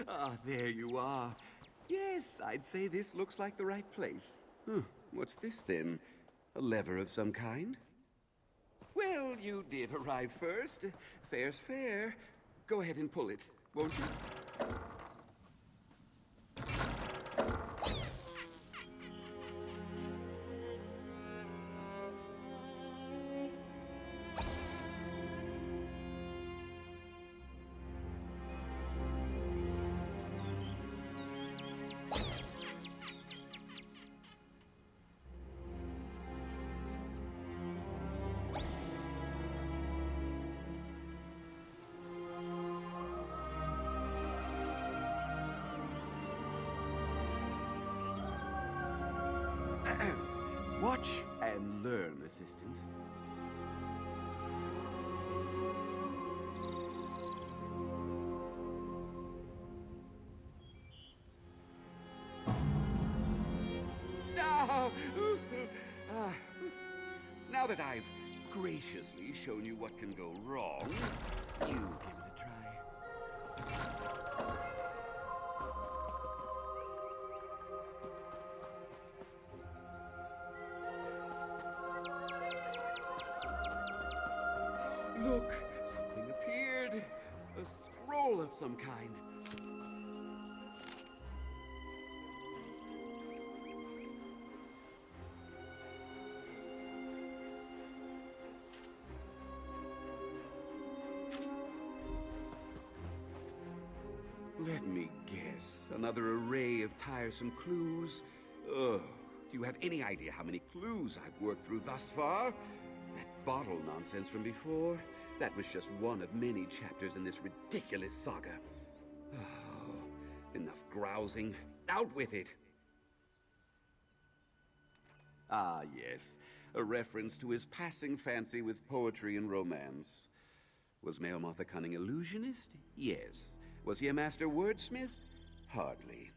Ah, there you are. Yes, I'd say this looks like the right place. What's this then? A lever of some kind? Well, you did arrive first. Fair's fair. Go ahead and pull it, won't you? Watch and learn, assistant. Now that I've graciously shown you what can go wrong, you give it a try. Look, something appeared. A scroll of some kind. Let me guess. Another array of tiresome clues. Ugh. Do you have any idea how many clues I've worked through thus far? That bottle nonsense from before, that was just one of many chapters in this ridiculous saga. Oh, enough grousing. Out with it! Ah, yes. A reference to his passing fancy with poetry and romance. Was Melmoth a cunning illusionist? Yes. Was he a master wordsmith? Hardly.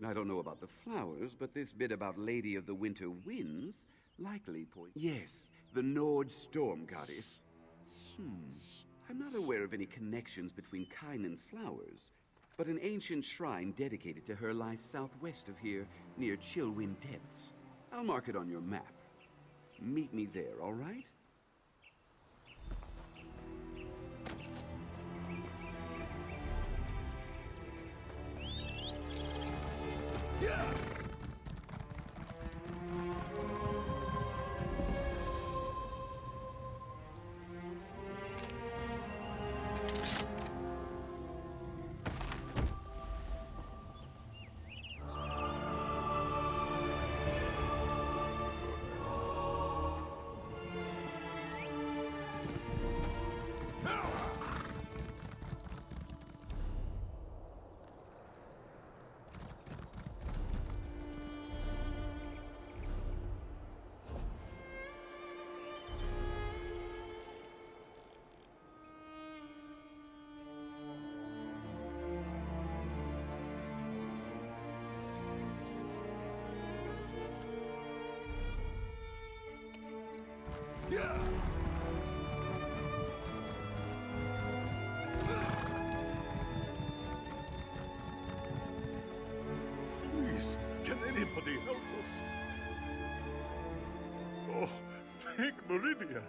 I don't know about the flowers, but this bit about Lady of the Winter Winds likely points... Yes, the Nord storm goddess. I'm not aware of any connections between Kine and flowers, but an ancient shrine dedicated to her lies southwest of here, near Chillwind Depths. I'll mark it on your map. Meet me there, all right? Please, can anybody help us? Oh, thank Meridia!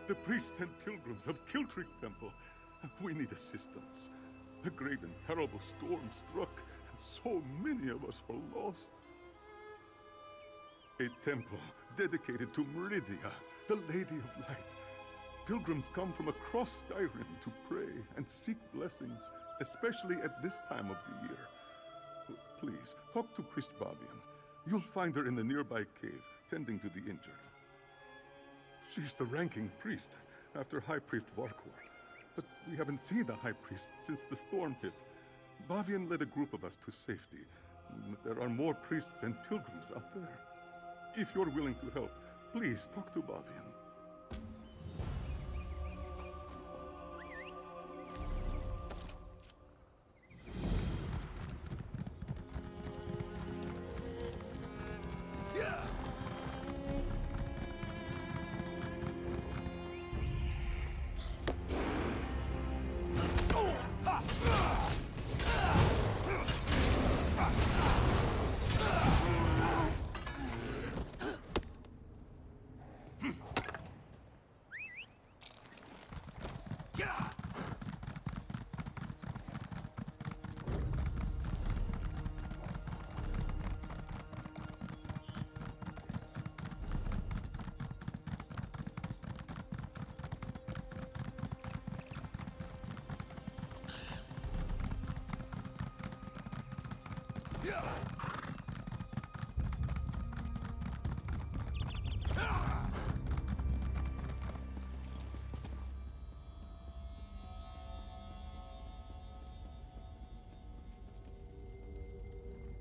The priests and pilgrims of Kiltrick Temple. We need assistance. A great and terrible storm struck, and so many of us were lost. A temple dedicated to Meridia, the Lady of Light. Pilgrims come from across Skyrim to pray and seek blessings, especially at this time of the year. Please, talk to Priest Bavian. You'll find her in the nearby cave, tending to the injured. She's the ranking priest, after High Priest Varkor. But we haven't seen the High Priest since the storm hit. Bavian led a group of us to safety. There are more priests and pilgrims out there. If you're willing to help, please talk to Bavian.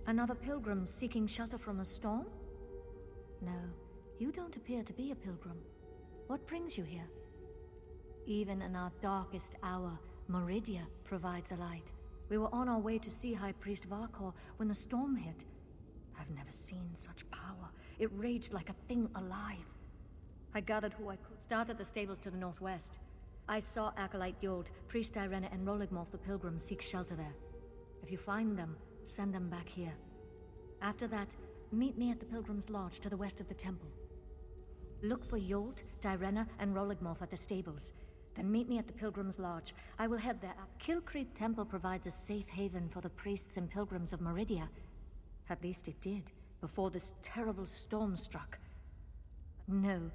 Another pilgrim seeking shelter from a storm? No, you don't appear to be a pilgrim. What brings you here? Even in our darkest hour, Meridia provides a light. We were on our way to see High Priest Varkor when the storm hit. I've never seen such power. It raged like a thing alive. I gathered who I could. Started the stables to the northwest. I saw Acolyte Yold, Priest Irena, and Roligmorth the Pilgrim seek shelter there. If you find them, send them back here. After that, meet me at the Pilgrim's Lodge to the west of the temple. Look for Yold, Direna, and Roligmorth at the stables. Then meet me at the Pilgrim's Lodge. I will head there. Kilcreep Temple provides a safe haven for the priests and pilgrims of Meridia. At least it did, before this terrible storm struck. No,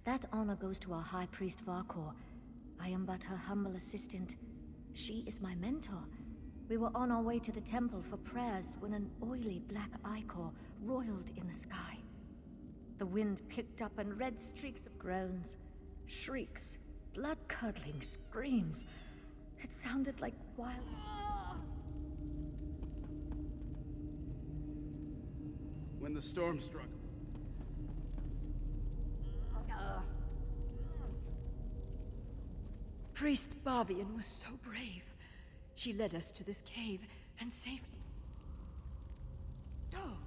that honor goes to our High Priest Varkor. I am but her humble assistant. She is my mentor. We were on our way to the temple for prayers when an oily black ichor roiled in the sky. The wind picked up and red streaks of groans, shrieks, blood-curdling screams. It sounded like wild... When the storm struck. Priest Bavian was so brave. She led us to this cave and safety. Oh.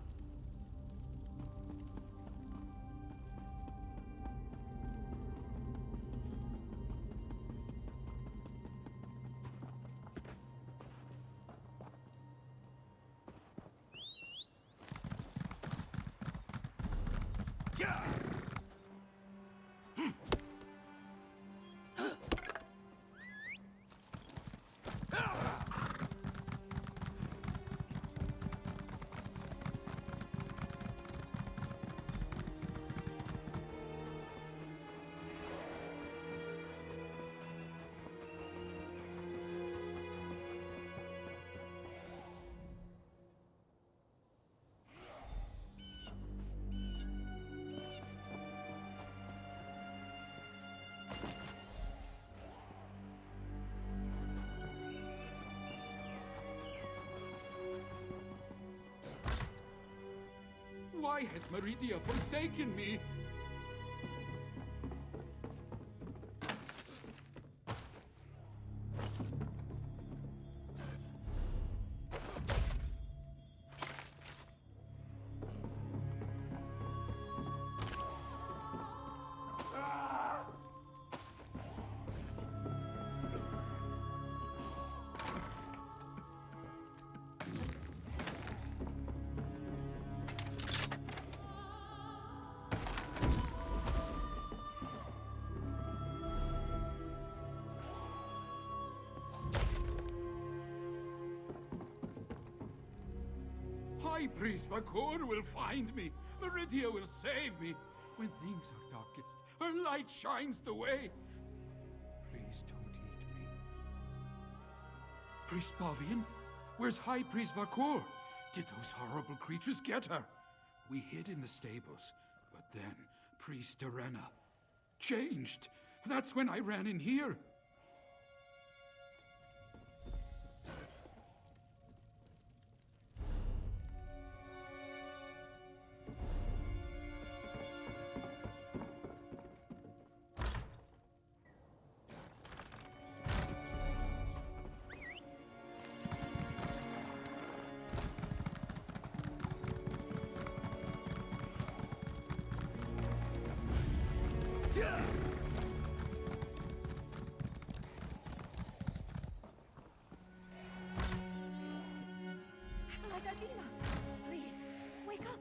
Why has Meridia forsaken me? High Priest Vakor will find me. Meridia will save me. When things are darkest, her light shines the way. Please don't eat me. Priest Bavian? Where's High Priest Vakor? Did those horrible creatures get her? We hid in the stables, but then Priest Irena changed. That's when I ran in here. Please, wake up!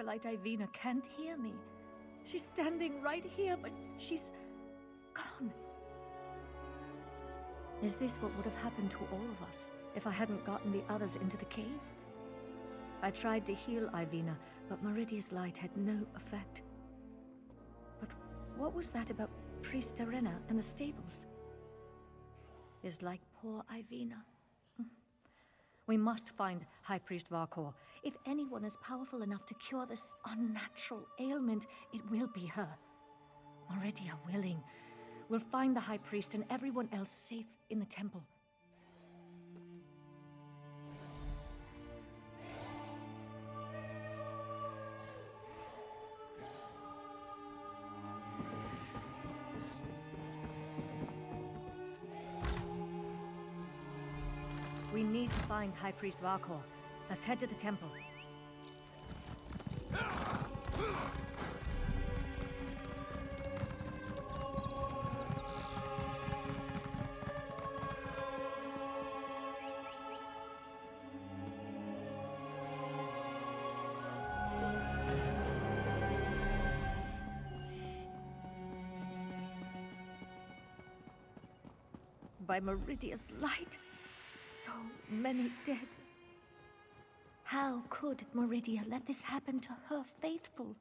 Acolyte Ivina can't hear me. She's standing right here, but she's gone. Is this what would have happened to all of us if I hadn't gotten the others into the cave? I tried to heal Ivina, but Meridia's light had no effect. But what was that about Priest Arena and the stables? Is like poor Ivina. We must find High Priest Varkor. If anyone is powerful enough to cure this unnatural ailment, it will be her. Meridia willing. We'll find the High Priest and everyone else safe in the temple. We need to find High Priest Varkor. Let's head to the temple. By Meridia's light, so many dead. How could Meridia let this happen to her faithful?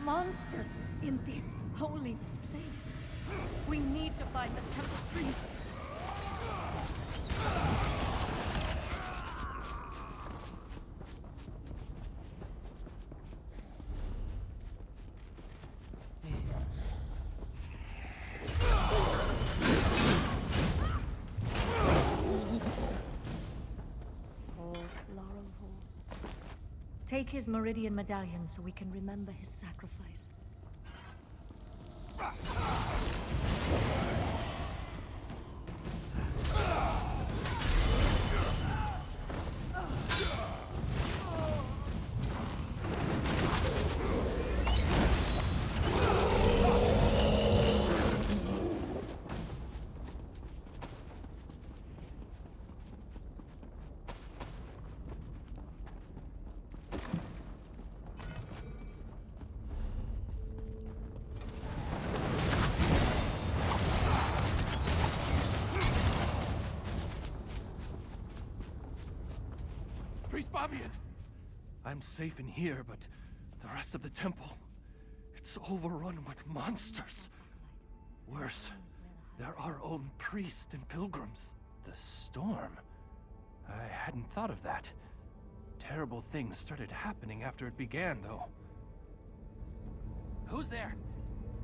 Monsters in this holy place. We need to find the temple priests. Take his Meridian medallion so we can remember his sacrifice. I'm safe in here, but the rest of the temple, it's overrun with monsters. Worse, there are our own priests and pilgrims. The storm. I hadn't thought of that. Terrible things started happening after it began, though. Who's there?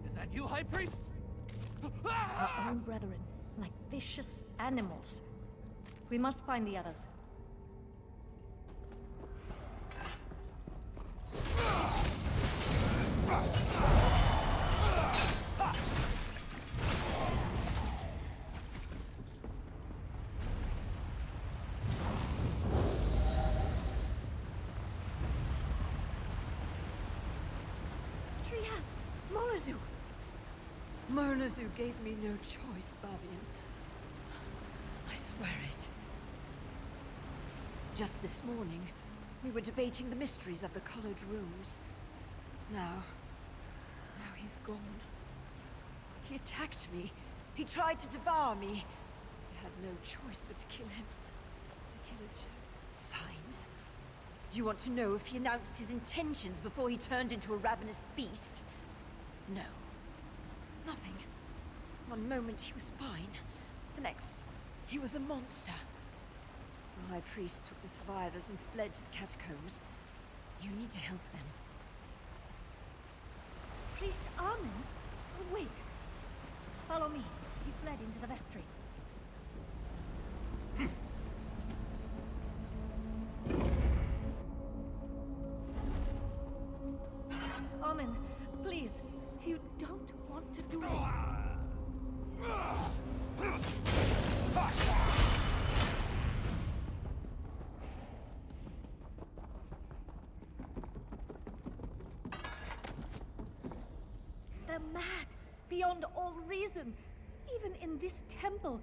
Is that you, High Priest? Our own brethren, like vicious animals. We must find the others. Murnazu gave me no choice, Bavian. I swear it. Just this morning, we were debating the mysteries of the colored rooms. Now he's gone. He attacked me. He tried to devour me. I had no choice but to kill him. To kill a signs. Do you want to know if he announced his intentions before he turned into a ravenous beast? No. Nothing. One moment he was fine. The next, he was a monster. The High Priest took the survivors and fled to the catacombs. You need to help them. Priest Armin? Oh, wait. Follow me. He fled into the vestry. Armin, please. You don't want to do this. They're mad. beyond all reason. Even in this temple,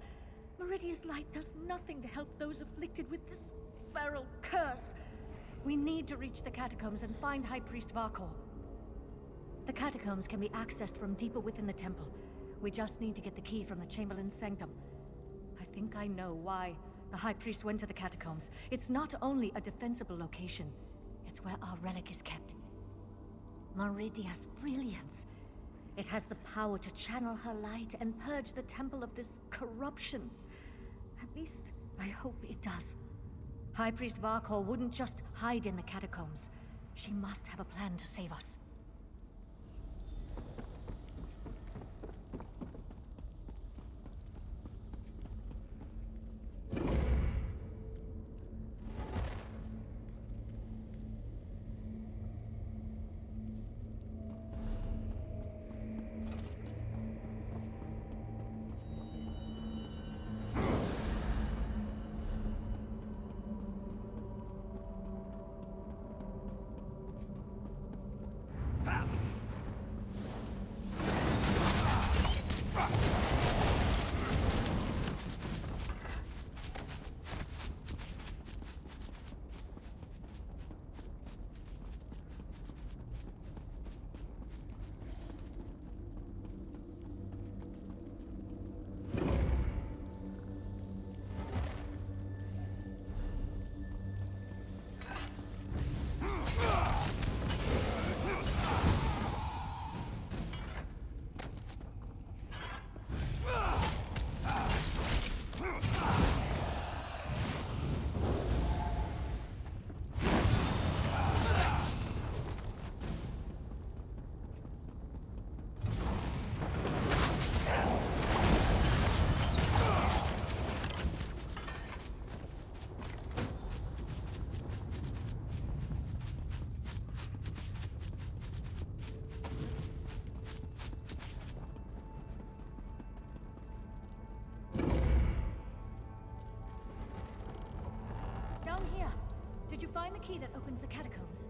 Meridia's light does nothing to help those afflicted with this feral curse. We need to reach the catacombs and find High Priest Varkor. The catacombs can be accessed from deeper within the temple. We just need to get the key from the Chamberlain's sanctum. I think I know why the High Priest went to the catacombs. It's not only a defensible location, it's where our relic is kept. Meridia's brilliance. It has the power to channel her light and purge the temple of this corruption. At least, I hope it does. High Priest Varkor wouldn't just hide in the catacombs. She must have a plan to save us. Did you find the key that opens the catacombs?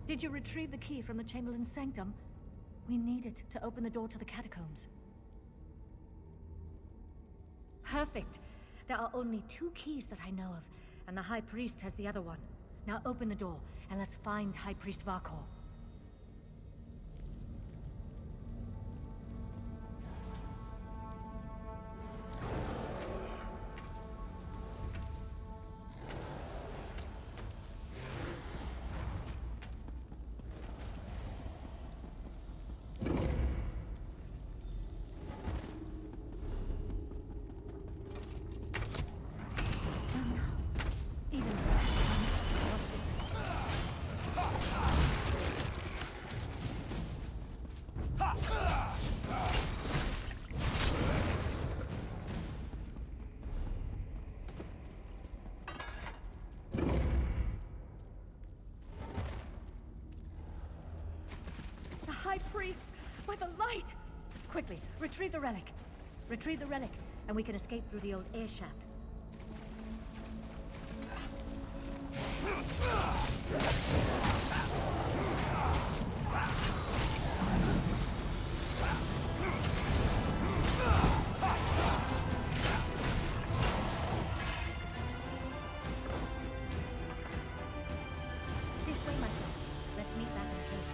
Did you retrieve the key from the Chamberlain's sanctum? We need it to open the door to the catacombs. Perfect. There are only 2 keys that I know of, and the High Priest has the other one. Now open the door, and let's find High Priest Varkor. High Priest, by the light! Quickly, retrieve the relic. Retrieve the relic, and we can escape through the old air shaft. This way, my friend. Let's meet back in the cave.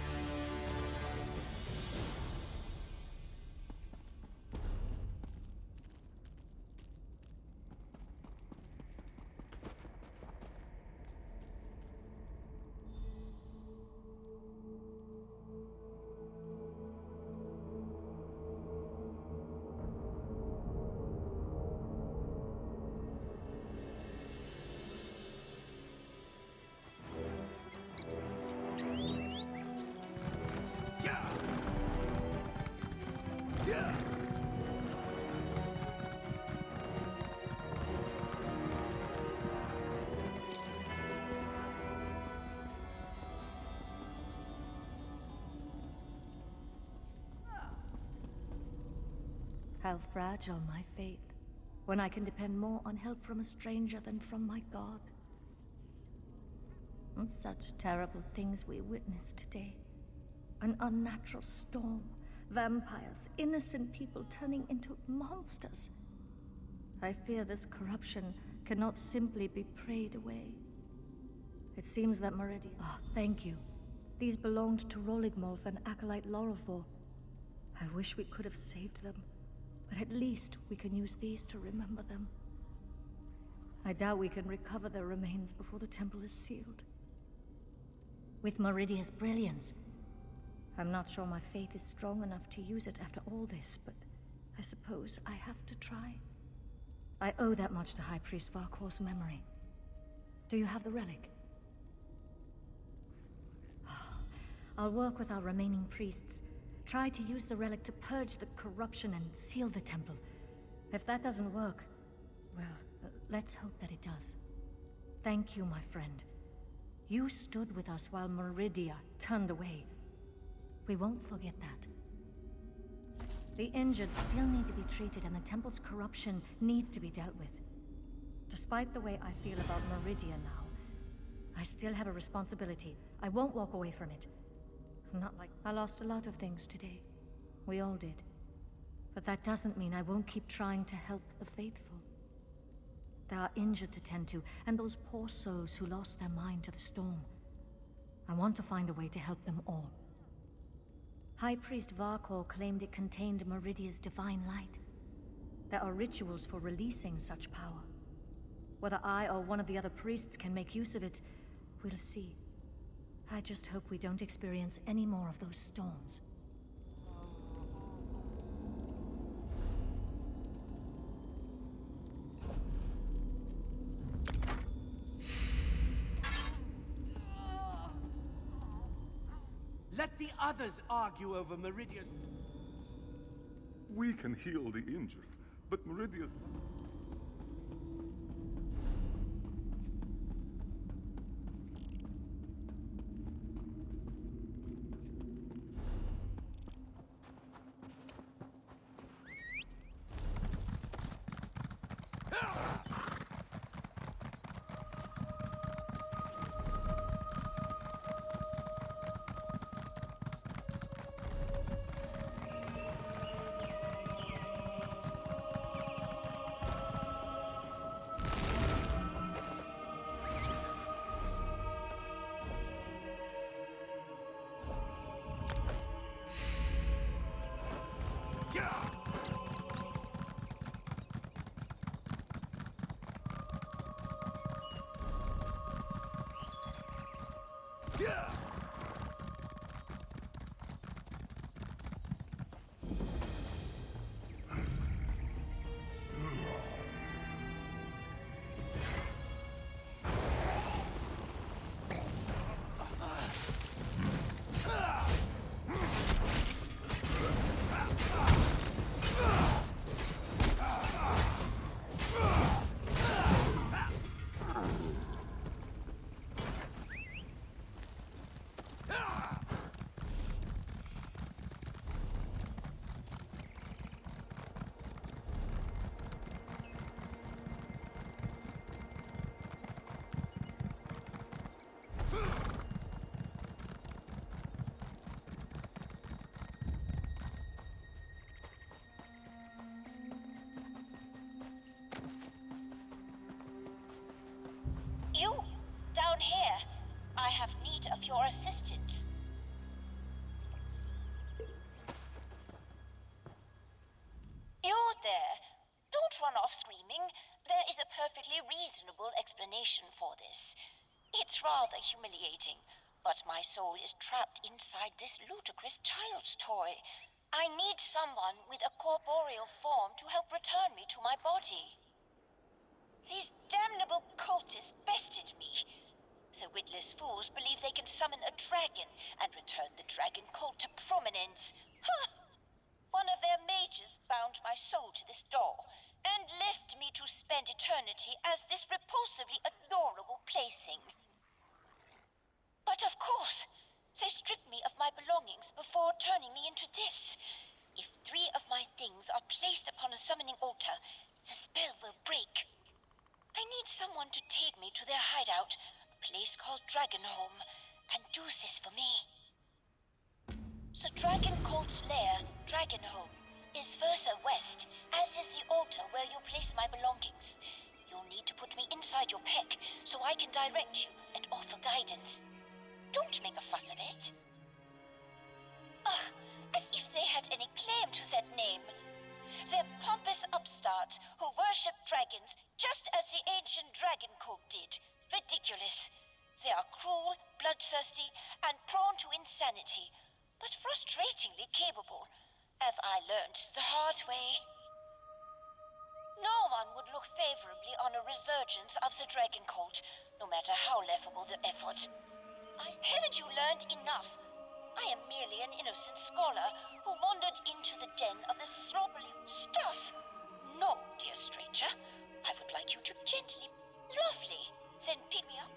How fragile my faith, when I can depend more on help from a stranger than from my God. And such terrible things we witnessed today. An unnatural storm, vampires, innocent people turning into monsters. I fear this corruption cannot simply be prayed away. It seems that Meridian... Ah, thank you. These belonged to Roligmolf and Acolyte Lorelfor. I wish we could have saved them, but at least we can use these to remember them. I doubt we can recover their remains before the temple is sealed. With Meridia's brilliance, I'm not sure my faith is strong enough to use it after all this, but I suppose I have to try. I owe that much to High Priest Varkor's memory. Do you have the relic? I'll work with our remaining priests. Try to use the relic to purge the corruption and seal the temple. If that doesn't work, well, let's hope that it does. Thank you, my friend. You stood with us while Meridia turned away. We won't forget that. The injured still need to be treated, and the temple's corruption needs to be dealt with. Despite the way I feel about Meridia now, I still have a responsibility. I won't walk away from it. Not like I lost a lot of things today. We all did. But that doesn't mean I won't keep trying to help the faithful. There are injured to tend to, and those poor souls who lost their mind to the storm. I want to find a way to help them all. High Priest Varkor claimed it contained Meridia's divine light. There are rituals for releasing such power. Whether I or one of the other priests can make use of it, we'll see. I just hope we don't experience any more of those storms. Let the others argue over Meridia's... We can heal the injured, but Meridia's... You, down here. I have need of your assistance. You're there. Don't run off screaming. There is a perfectly reasonable explanation for this. It's rather humiliating, but my soul is trapped inside this ludicrous child's toy. I need someone with a corporeal form to help return me to my body. These damnable cultists bested me. The witless fools believe they can summon a dragon and return the dragon cult to prominence. Ha! One of their mages bound my soul to this door and left me to spend eternity as this repulsively adorable plaything. But of course, they stripped me of my belongings before turning me into this. If 3 of my things are placed upon a summoning altar, the spell will break. I need someone to take me to their hideout, place called Dragonholm and do this for me. The Dragon Colt's lair, Dragonholm, is further west, as is the altar where you place my belongings. You'll need to put me inside your pack so I can direct you and offer guidance. Don't make a fuss of it. Ugh, as if they had any claim to that name. They're pompous upstarts who worship dragons just as the ancient dragon cult did. Ridiculous. They are cruel, bloodthirsty, and prone to insanity, but frustratingly capable, as I learned the hard way. No one would look favorably on a resurgence of the dragon cult, no matter how laughable the effort. Haven't you learned enough? I am merely an innocent scholar who wandered into the den of the sloppy stuff. No, dear stranger, I would like you to gently, lovely, then pick me up.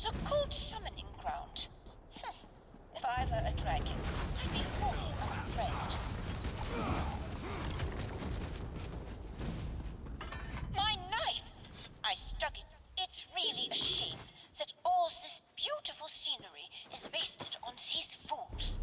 The cold summoning ground. If I were a dragon, I'd be wholly unimpressed. My knife! I stuck it. It's really a shame that all this beautiful scenery is wasted on these fools.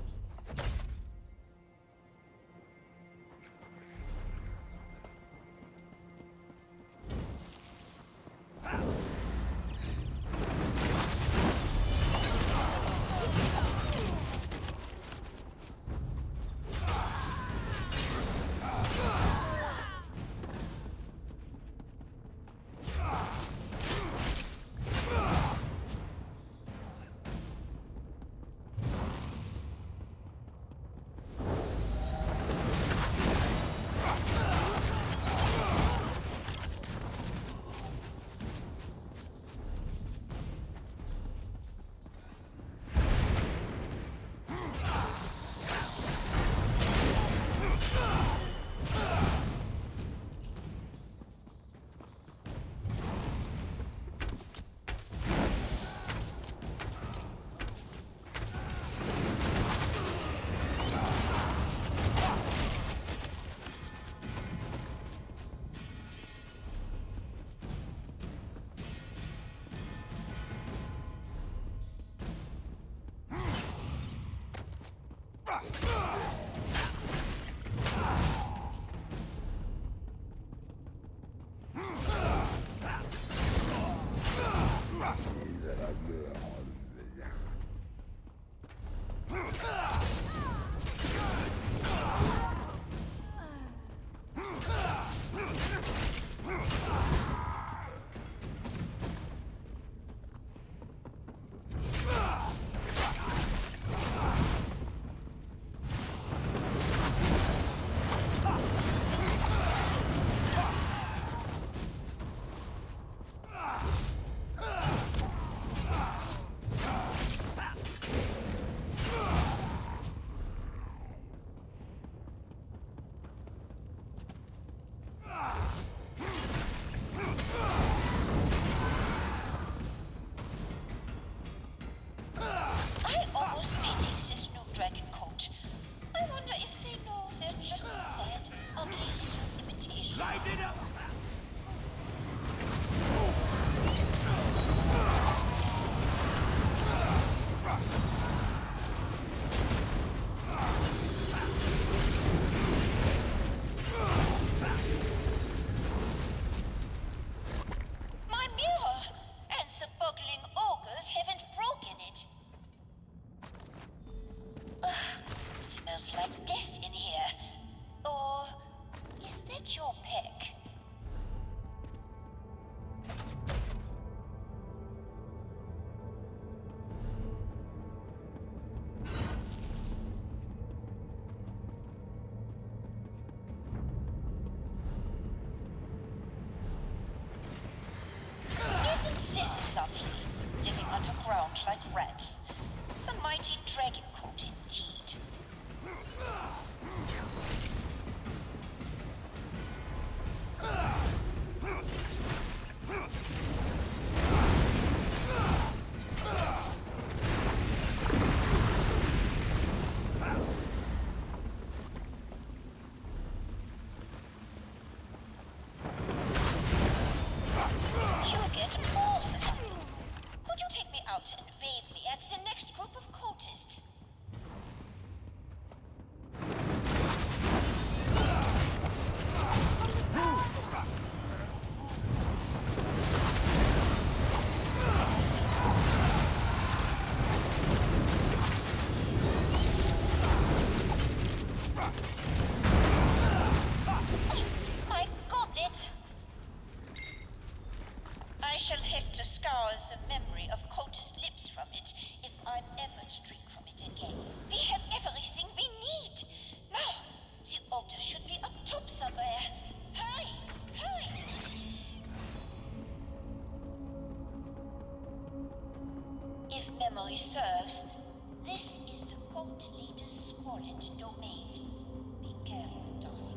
memory serves, this is the cult leader's squalid domain. Be careful, darling.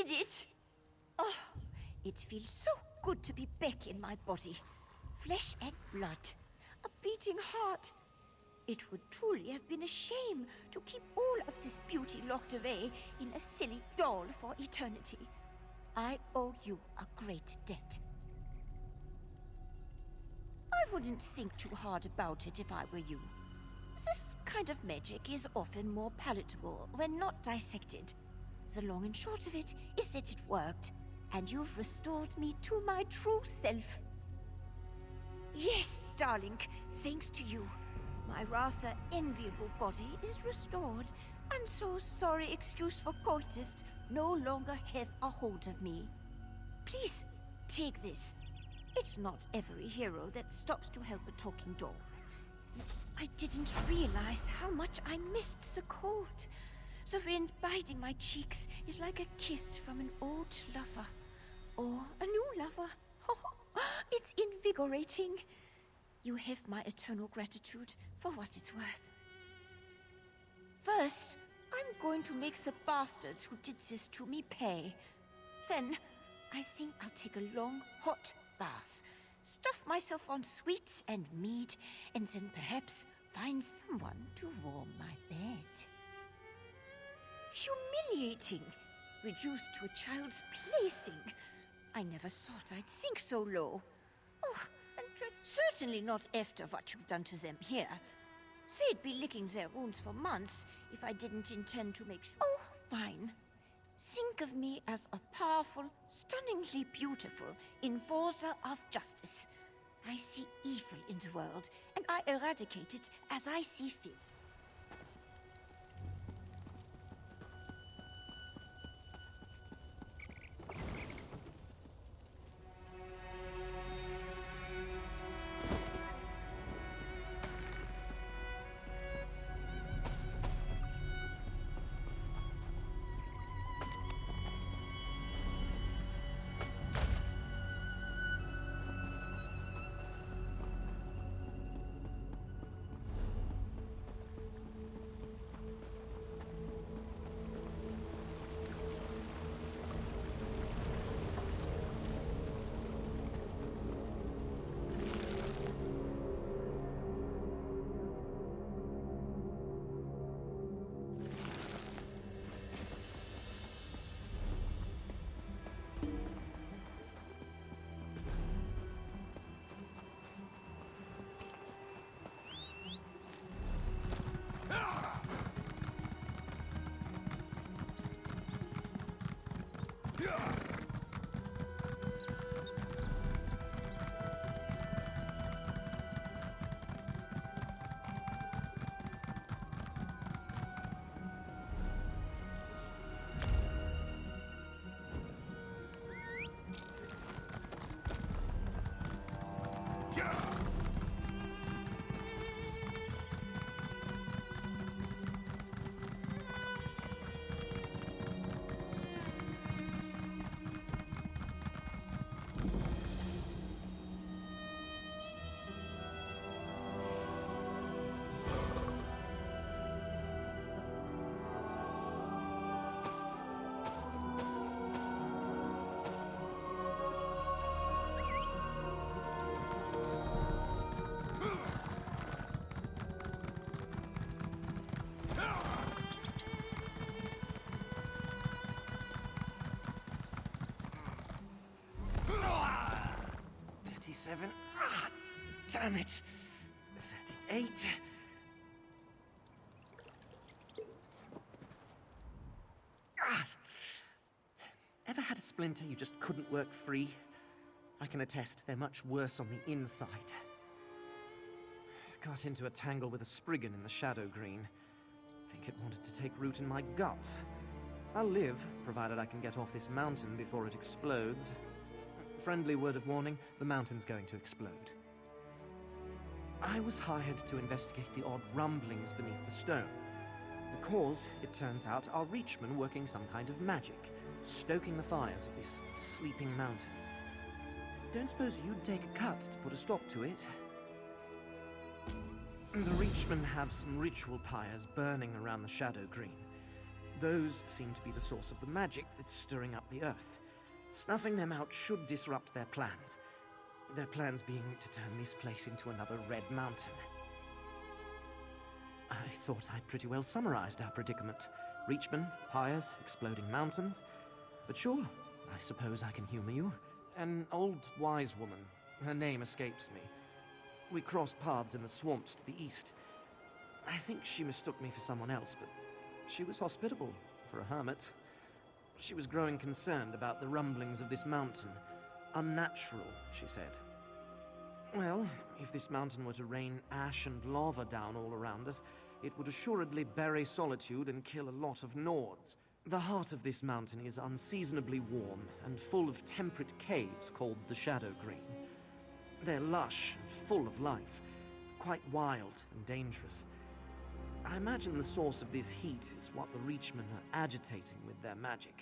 It! Oh, it feels so good to be back in my body. Flesh and blood. A beating heart. It would truly have been a shame to keep all of this beauty locked away in a silly doll for eternity. I owe you a great debt. I wouldn't think too hard about it if I were you. This kind of magic is often more palatable when not dissected. The long and short of it is that it worked, and you've restored me to my true self. Yes, darling, thanks to you. My rather enviable body is restored, and so sorry excuse for cultists no longer have a hold of me. Please, take this. It's not every hero that stops to help a talking doll. I didn't realize how much I missed the cold. The wind biting my cheeks is like a kiss from an old lover. Or a new lover. It's invigorating. You have my eternal gratitude for what it's worth. First, I'm going to make the bastards who did this to me pay. Then, I think I'll take a long, hot bath, stuff myself on sweets and mead, and then perhaps find someone to warm my bed. Humiliating! Reduced to a child's plaything. I never thought I'd sink so low. Oh, and certainly not after what you've done to them here. They'd be licking their wounds for months if I didn't intend to make sure. Oh, fine. Think of me as a powerful, stunningly beautiful enforcer of justice. I see evil in the world, and I eradicate it as I see fit. Ah, damn it. 38. Ever had a splinter you just couldn't work free? I can attest they're much worse on the inside. Got into a tangle with a Spriggan in the Shadow Green. Think it wanted to take root in my guts. I'll live, provided I can get off this mountain before it explodes. Friendly word of warning, the mountain's going to explode. I was hired to investigate the odd rumblings beneath the stone. The cause, it turns out, are Reachmen working some kind of magic, stoking the fires of this sleeping mountain. Don't suppose you'd take a cut to put a stop to it? The Reachmen have some ritual pyres burning around the Shadow Green. Those seem to be the source of the magic that's stirring up the earth. Snuffing them out should disrupt their plans. Their plans being to turn this place into another Red Mountain. I thought I'd pretty well summarized our predicament. Reachmen, pyres, exploding mountains. But sure, I suppose I can humor you. An old wise woman. Her name escapes me. We crossed paths in the swamps to the east. I think she mistook me for someone else, but she was hospitable for a hermit. She was growing concerned about the rumblings of this mountain. Unnatural, she said. Well, if this mountain were to rain ash and lava down all around us, it would assuredly bury solitude and kill a lot of Nords. The heart of this mountain is unseasonably warm and full of temperate caves called the Shadow Green. They're lush and full of life, quite wild and dangerous. I imagine the source of this heat is what the Reachmen are agitating with their magic.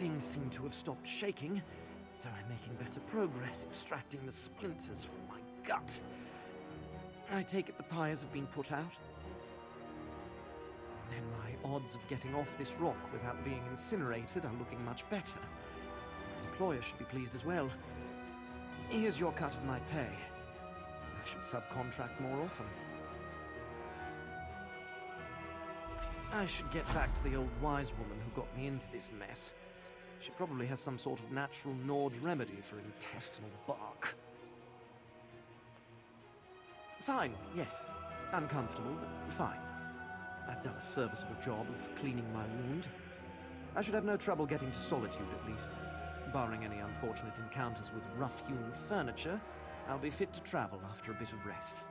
Things seem to have stopped shaking, so I'm making better progress extracting the splinters from my gut. I take it the pyres have been put out? Then my odds of getting off this rock without being incinerated are looking much better. My employer should be pleased as well. Here's your cut of my pay. I should subcontract more often. I should get back to the old wise woman who got me into this mess. She probably has some sort of natural Nord remedy for intestinal bark. Fine, yes. Uncomfortable, but fine. I've done a serviceable job of cleaning my wound. I should have no trouble getting to Solitude, at least. Barring any unfortunate encounters with rough-hewn furniture, I'll be fit to travel after a bit of rest.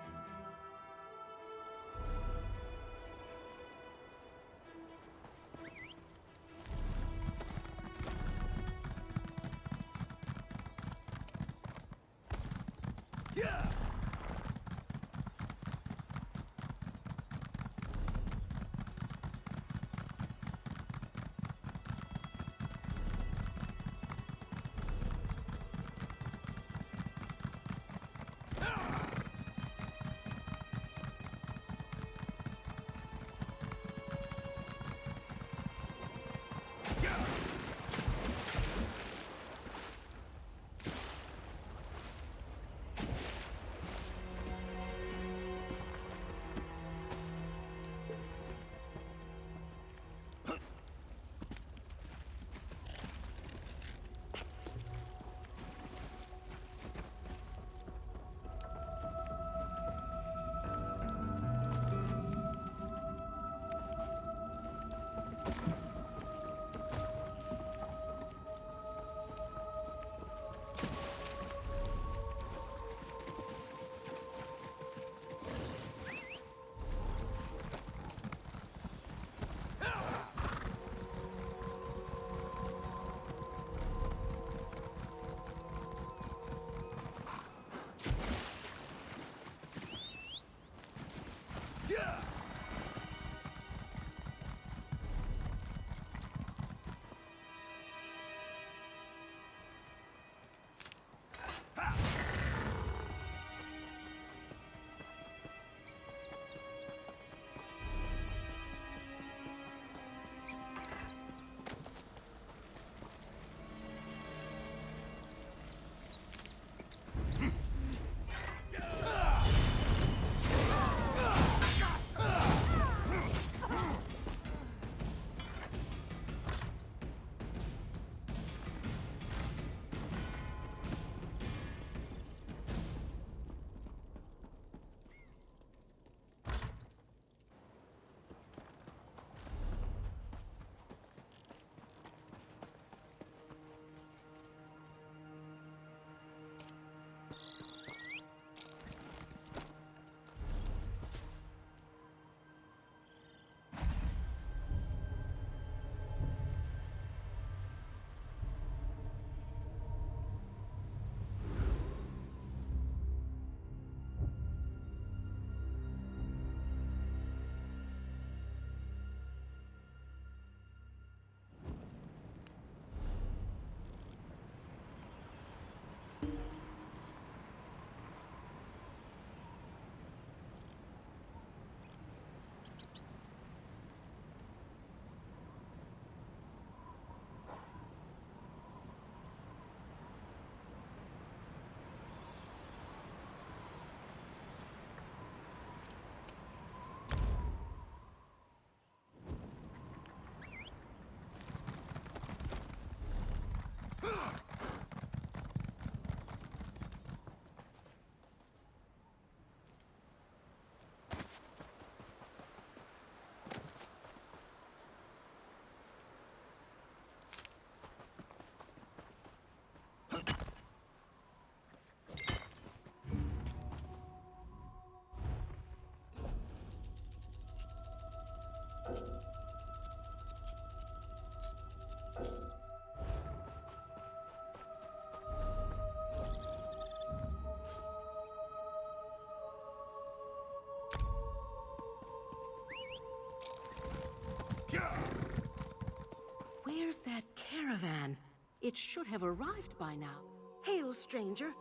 Where's that carriage? caravan. It should have arrived by now. Hail, stranger.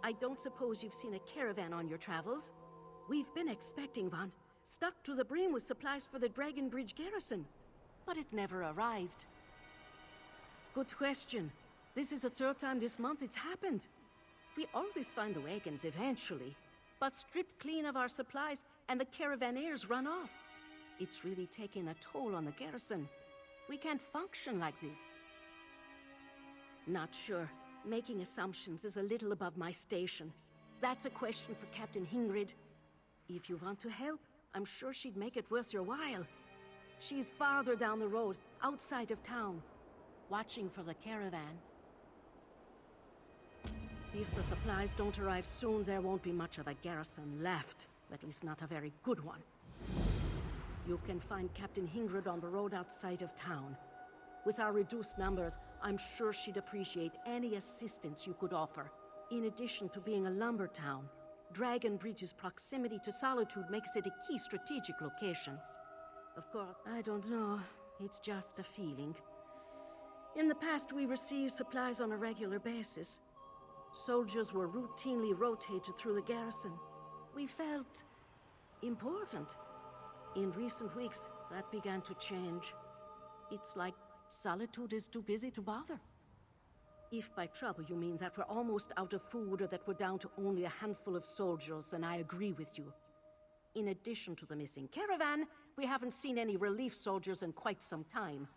I don't suppose you've seen a caravan on your travels? We've been expecting one, stuck to the brim with supplies for the Dragon Bridge garrison. But it never arrived. Good question. This is the third time this month it's happened. We always find the wagons eventually, but stripped clean of our supplies and the caravaneers run off. It's really taking a toll on the garrison. We can't function like this. Not sure. Making assumptions is a little above my station. That's a question for Captain Hingrid. If you want to help, I'm sure she'd make it worth your while. She's farther down the road, outside of town, watching for the caravan. If the supplies don't arrive soon, there won't be much of a garrison left. At least not a very good one. You can find Captain Hingrid on the road outside of town. With our reduced numbers, I'm sure she'd appreciate any assistance you could offer. In addition to being a lumber town, Dragon Bridge's proximity to Solitude makes it a key strategic location. Of course, I don't know. It's just a feeling. In the past, we received supplies on a regular basis. Soldiers were routinely rotated through the garrison. We felt important. In recent weeks, that began to change. It's like Solitude is too busy to bother. If by trouble you mean that we're almost out of food or that we're down to only a handful of soldiers, then I agree with you. In addition to the missing caravan, we haven't seen any relief soldiers in quite some time.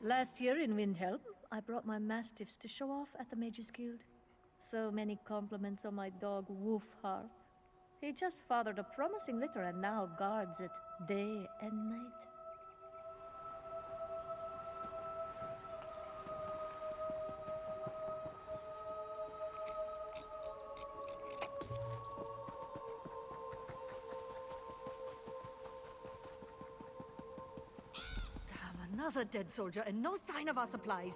Last year in Windhelm, I brought my mastiffs to show off at the Mages Guild. So many compliments on my dog Wolfheart. He just fathered a promising litter and now guards it day and night. Another dead soldier and no sign of our supplies.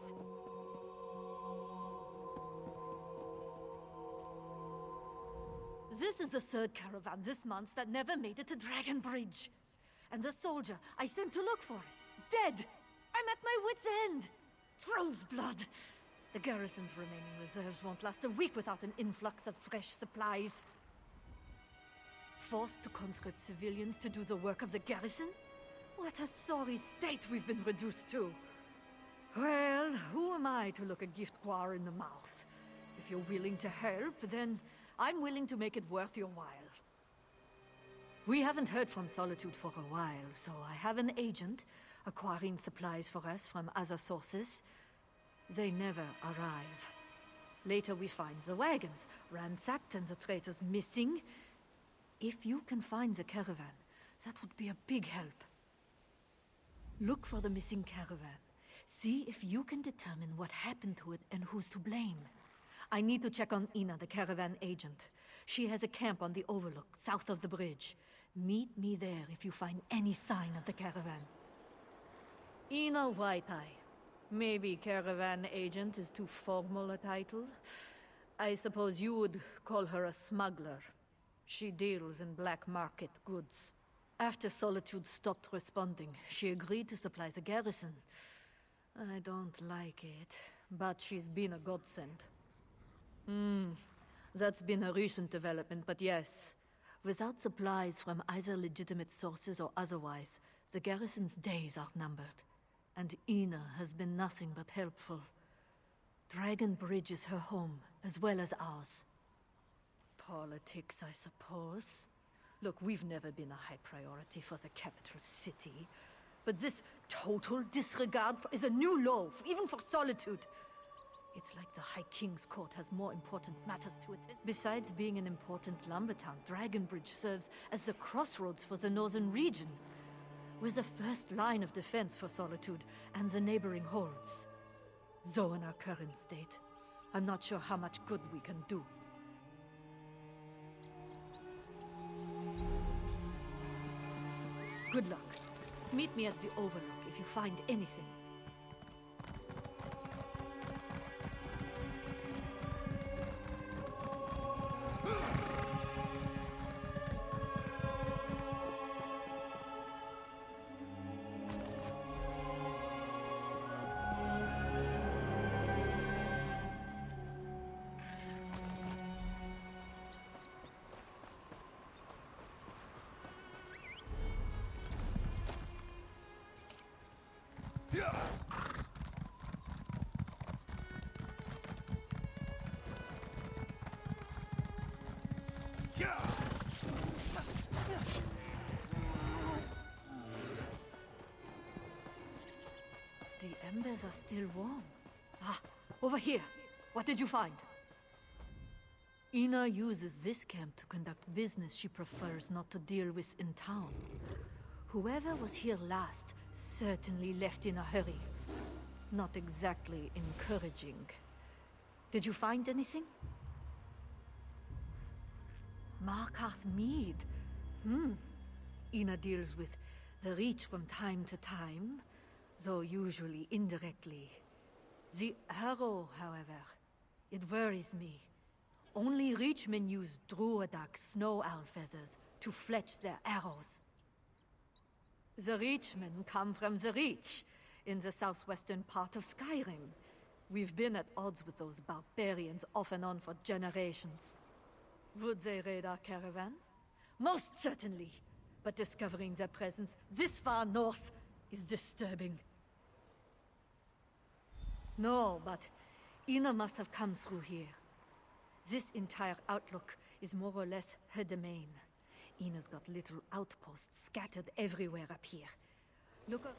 This is the third caravan this month that never made it to Dragon Bridge. And the soldier I sent to look for it, dead! I'm at my wit's end! Troll's blood! The garrison's remaining reserves won't last a week without an influx of fresh supplies. Forced to conscript civilians to do the work of the garrison? What a sorry state we've been reduced to. Well, who am I to look a gift choir in the mouth? If you're willing to help, then I'm willing to make it worth your while. We haven't heard from Solitude for a while, so I have an agent acquiring supplies for us from other sources. They never arrive. Later we find the wagons ransacked and the traitors missing. If you can find the caravan, that would be a big help. Look for the missing caravan. See if you can determine what happened to it and who's to blame. I need to check on Ina, the caravan agent. She has a camp on the overlook, south of the bridge. Meet me there if you find any sign of the caravan. Ina White-Eye. Maybe caravan agent is too formal a title. I suppose you would call her a smuggler. She deals in black market goods. After Solitude stopped responding, she agreed to supply the garrison. I don't like it, but she's been a godsend. That's been a recent development, but yes. Without supplies from either legitimate sources or otherwise, the garrison's days are numbered. And Ina has been nothing but helpful. Dragon Bridge is her home, as well as ours. Politics, I suppose. Look, we've never been a high priority for the capital city. But this total disregard is a new low, even for Solitude. It's like the High King's Court has more important matters to attend. Besides being an important lumber town, Dragon Bridge serves as the crossroads for the northern region. We're the first line of defense for Solitude and the neighboring holds. Though in our current state, I'm not sure how much good we can do. Good luck. Meet me at the Overlook if you find anything. The embers are still warm. Ah, over here. What did you find? Ina uses this camp to conduct business she prefers not to deal with in town. Whoever was here last certainly left in a hurry. Not exactly encouraging. Did you find anything? Markarth Mead. Ina deals with the Reach from time to time, though usually indirectly. The arrow, however, it worries me. Only Reachmen use Druidak snow owl feathers to fletch their arrows. The Reachmen come from the Reach, in the southwestern part of Skyrim. We've been at odds with those barbarians off and on for generations. Would they raid our caravan? Most certainly. But discovering their presence this far north is disturbing. No, but Ina must have come through here. This entire outlook is more or less her domain. Ina's got little outposts scattered everywhere up here. Look up.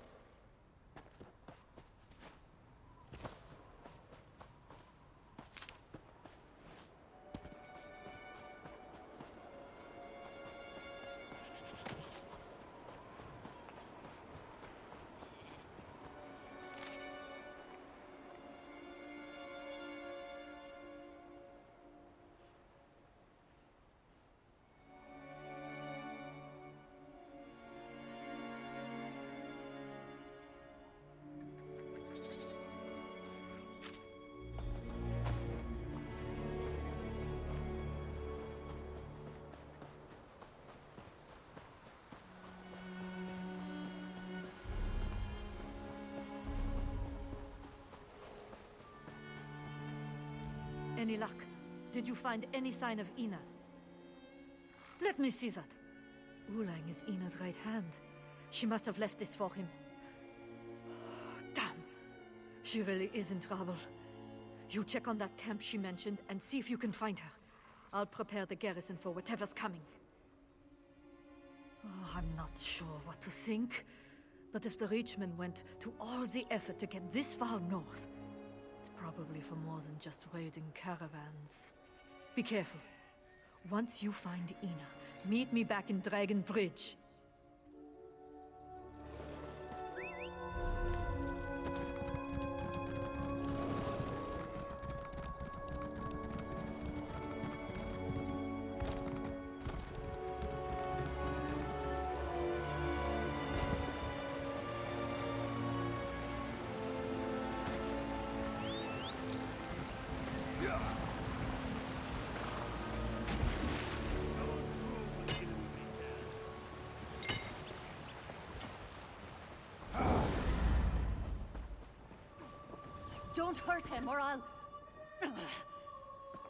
Any luck? Did you find any sign of Ina? Let me see that. Ulang is Ina's right hand. She must have left this for him. Damn! She really is in trouble. You check on that camp she mentioned and see if you can find her. I'll prepare the garrison for whatever's coming. Oh, I'm not sure what to think. But if the Reachmen went to all the effort to get this far north, it's probably for more than just raiding caravans. Be careful. Once you find Ina, meet me back in Dragon Bridge. Don't hurt him, or I'll...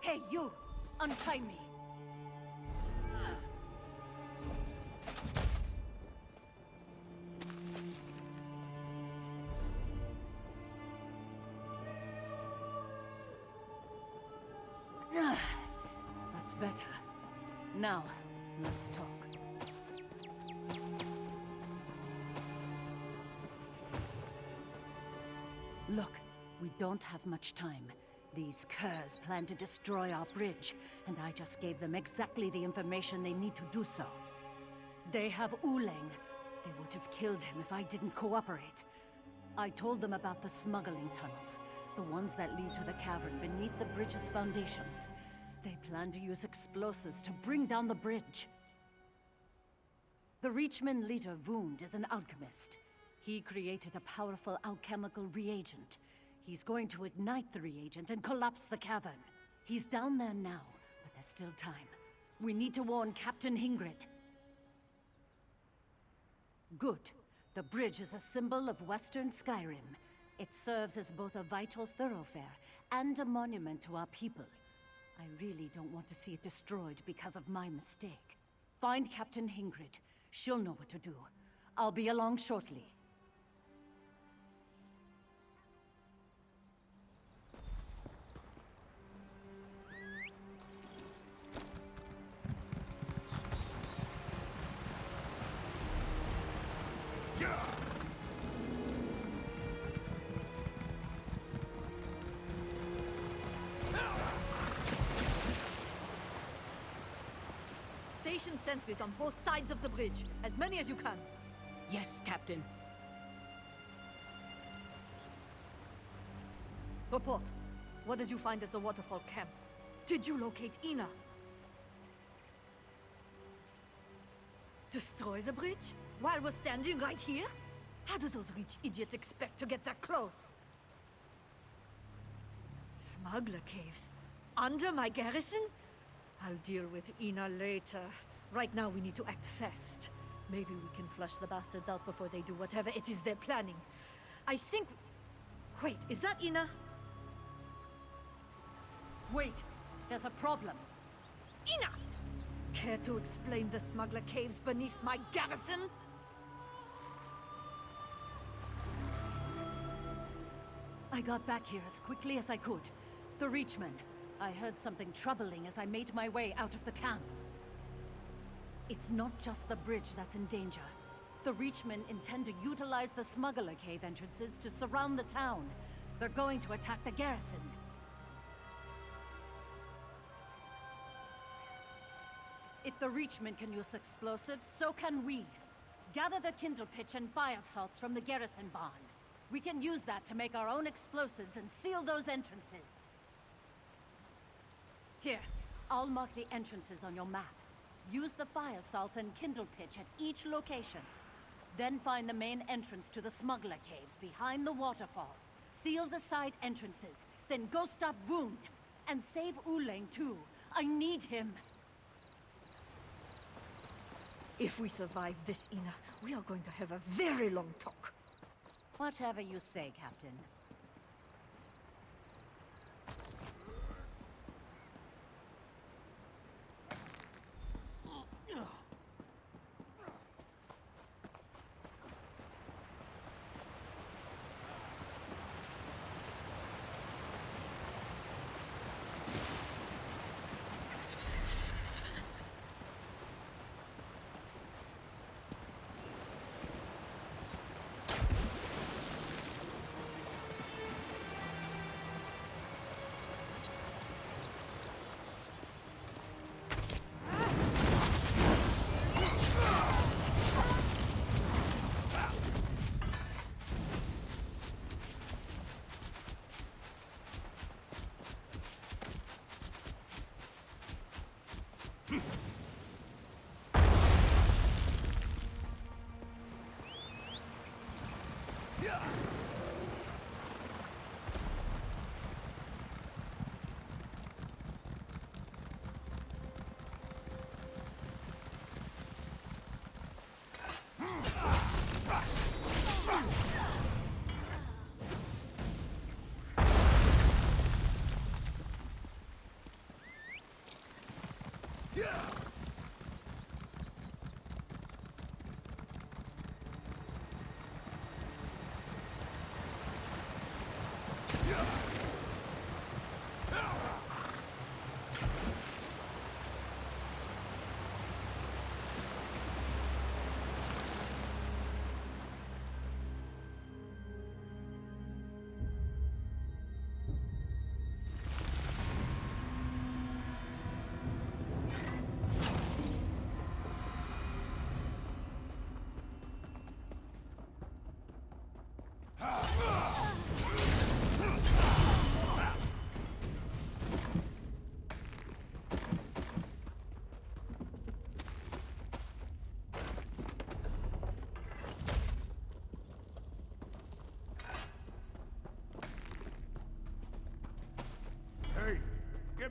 Hey, you! Untie me! That's better. Now, let's talk. Look. We don't have much time. These curs plan to destroy our bridge, and I just gave them exactly the information they need to do so. They have Ulang. They would have killed him if I didn't cooperate. I told them about the smuggling tunnels. The ones that lead to the cavern beneath the bridge's foundations. They plan to use explosives to bring down the bridge. The Reachman leader, Wound, is an alchemist. He created a powerful alchemical reagent. He's going to ignite the reagent and collapse the cavern. He's down there now, but there's still time. We need to warn Captain Hingrid. Good. The bridge is a symbol of Western Skyrim. It serves as both a vital thoroughfare and a monument to our people. I really don't want to see it destroyed because of my mistake. Find Captain Hingrid. She'll know what to do. I'll be along shortly. Station sentries on both sides of the bridge. As many as you can. Yes, Captain. Report. What did you find at the waterfall camp? Did you locate Ina? Destroy the bridge? While we're standing right here? How do those rich idiots expect to get that close? Smuggler caves? Under my garrison? I'll deal with Ina later. Right now we need to act fast. Maybe we can flush the bastards out before they do whatever it is they're planning. I think... Wait, is that Ina? Wait, there's a problem. Ina! Care to explain the smuggler caves beneath my garrison? I got back here as quickly as I could. The Reachman. I heard something troubling as I made my way out of the camp. It's not just the bridge that's in danger. The Reachmen intend to utilize the smuggler cave entrances to surround the town. They're going to attack the garrison. If the Reachmen can use explosives, so can we. Gather the kindle pitch and fire salts from the garrison barn. We can use that to make our own explosives and seal those entrances. Here, I'll mark the entrances on your map. Use the fire salts and kindle pitch at each location. Then find the main entrance to the smuggler caves behind the waterfall. Seal the side entrances, then go stop Wound. And save Uleng too. I need him. If we survive this, Ina, we are going to have a very long talk. Whatever you say, Captain.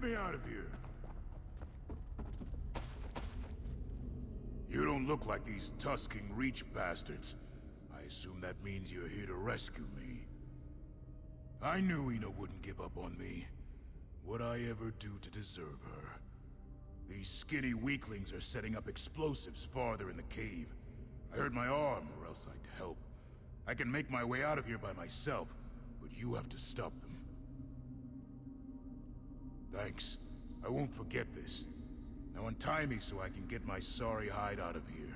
me out of here. You don't look like these tusking Reach bastards. I assume that means you're here to rescue me. I knew Ina wouldn't give up on me. What'd I ever do to deserve her? These skinny weaklings are setting up explosives farther in the cave. I hurt my arm, or else I'd help. I can make my way out of here by myself, but you have to stop them. Thanks. I won't forget this. Now untie me so I can get my sorry hide out of here.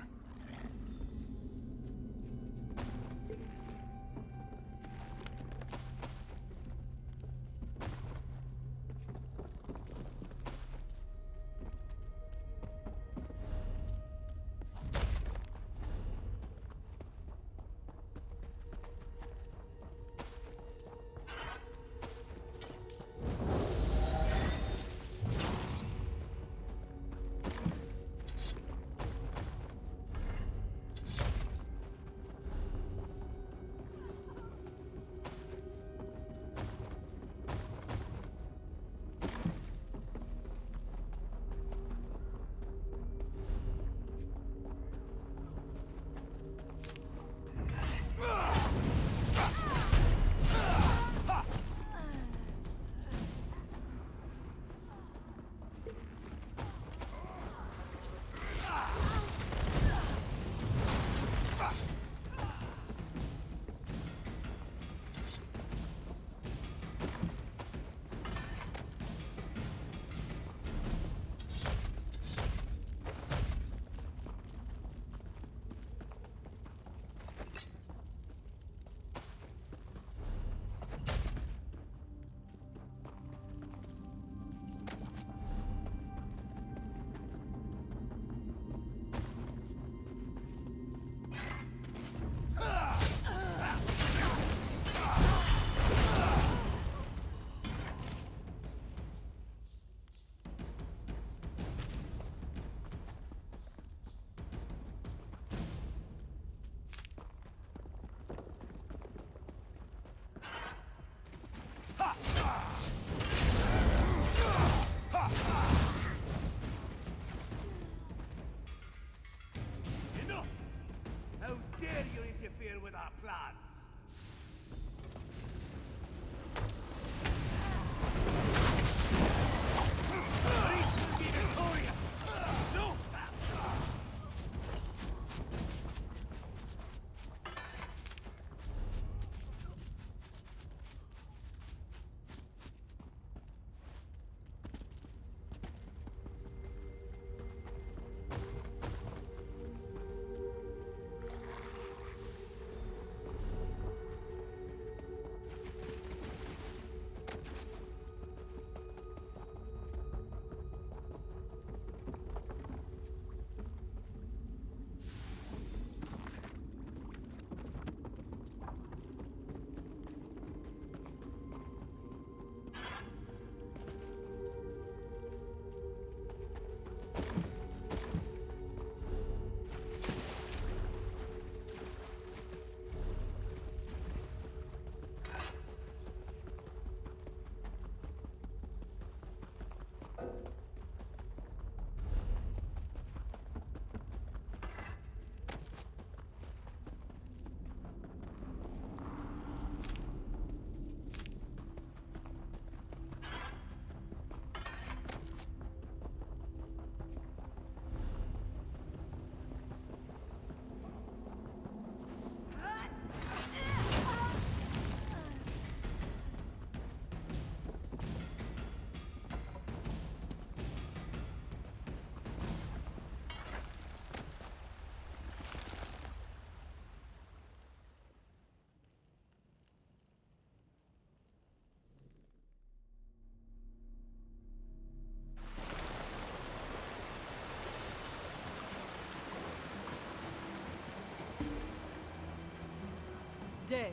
Dead.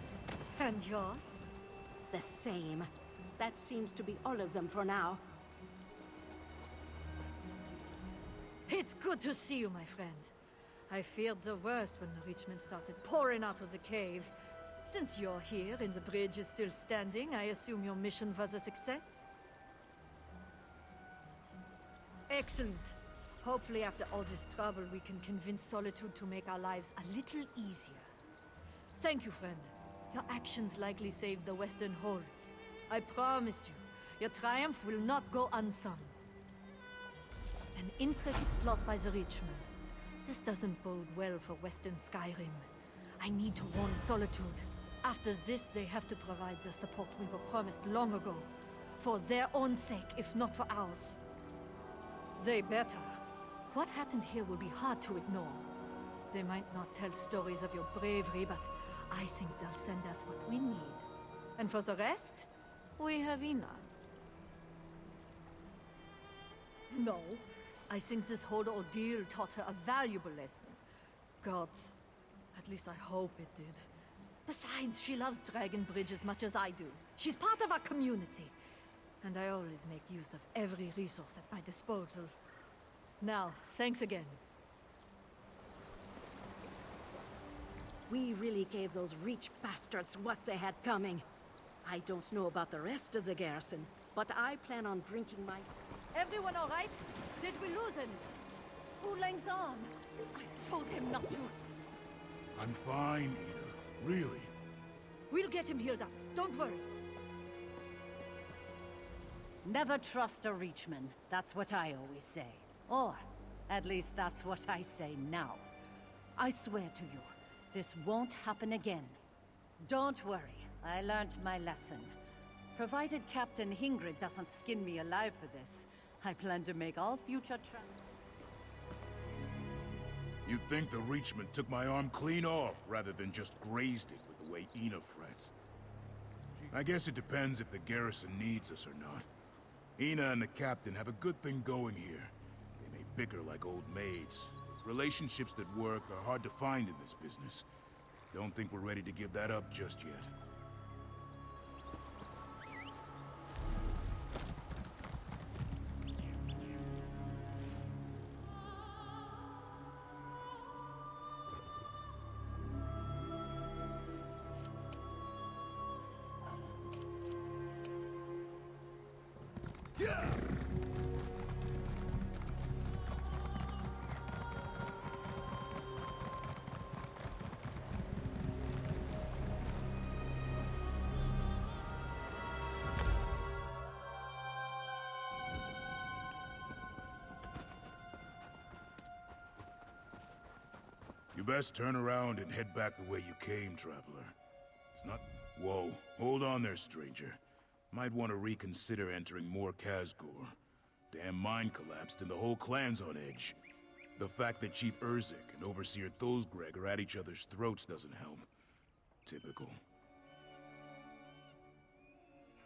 And yours? The same. That seems to be all of them for now. It's good to see you, my friend. I feared the worst when the Richmen started pouring out of the cave. Since you're here and the bridge is still standing, I assume your mission was a success? Excellent. Hopefully after all this trouble, we can convince Solitude to make our lives a little easier. Thank you, friend. Your actions likely saved the Western Holds. I promise you, your triumph will not go unsung. An intricate plot by the Reachmen. This doesn't bode well for Western Skyrim. I need to warn Solitude. After this, they have to provide the support we were promised long ago. For their own sake, if not for ours. They better. What happened here will be hard to ignore. They might not tell stories of your bravery, but I think they'll send us what we need. And for the rest, we have Ina. No, I think this whole ordeal taught her a valuable lesson. Gods, at least I hope it did. Besides, she loves Dragon Bridge as much as I do. She's part of our community. And I always make use of every resource at my disposal. Now, thanks again. We really gave those Reach bastards what they had coming. I don't know about the rest of the garrison, but I plan on drinking my... Everyone all right? Did we lose any? Oolang's on. I told him not to. I'm fine, Ina. Really. We'll get him healed up. Don't worry. Never trust a Reachman. That's what I always say. Or, at least that's what I say now. I swear to you, this won't happen again. Don't worry, I learned my lesson. Provided Captain Hingrid doesn't skin me alive for this, I plan to make all future You'd think the Reachman took my arm clean off, rather than just grazed it with the way Ina frets. I guess it depends if the garrison needs us or not. Ina and the captain have a good thing going here. They may bicker like old maids. Relationships that work are hard to find in this business. Don't think we're ready to give that up just yet. You best turn around and head back the way you came, traveler. It's not... Whoa, hold on there, stranger. Might want to reconsider entering more Kazgor. Damn mine collapsed and the whole clan's on edge. The fact that Chief Urzik and Overseer Thosgreg are at each other's throats doesn't help. Typical.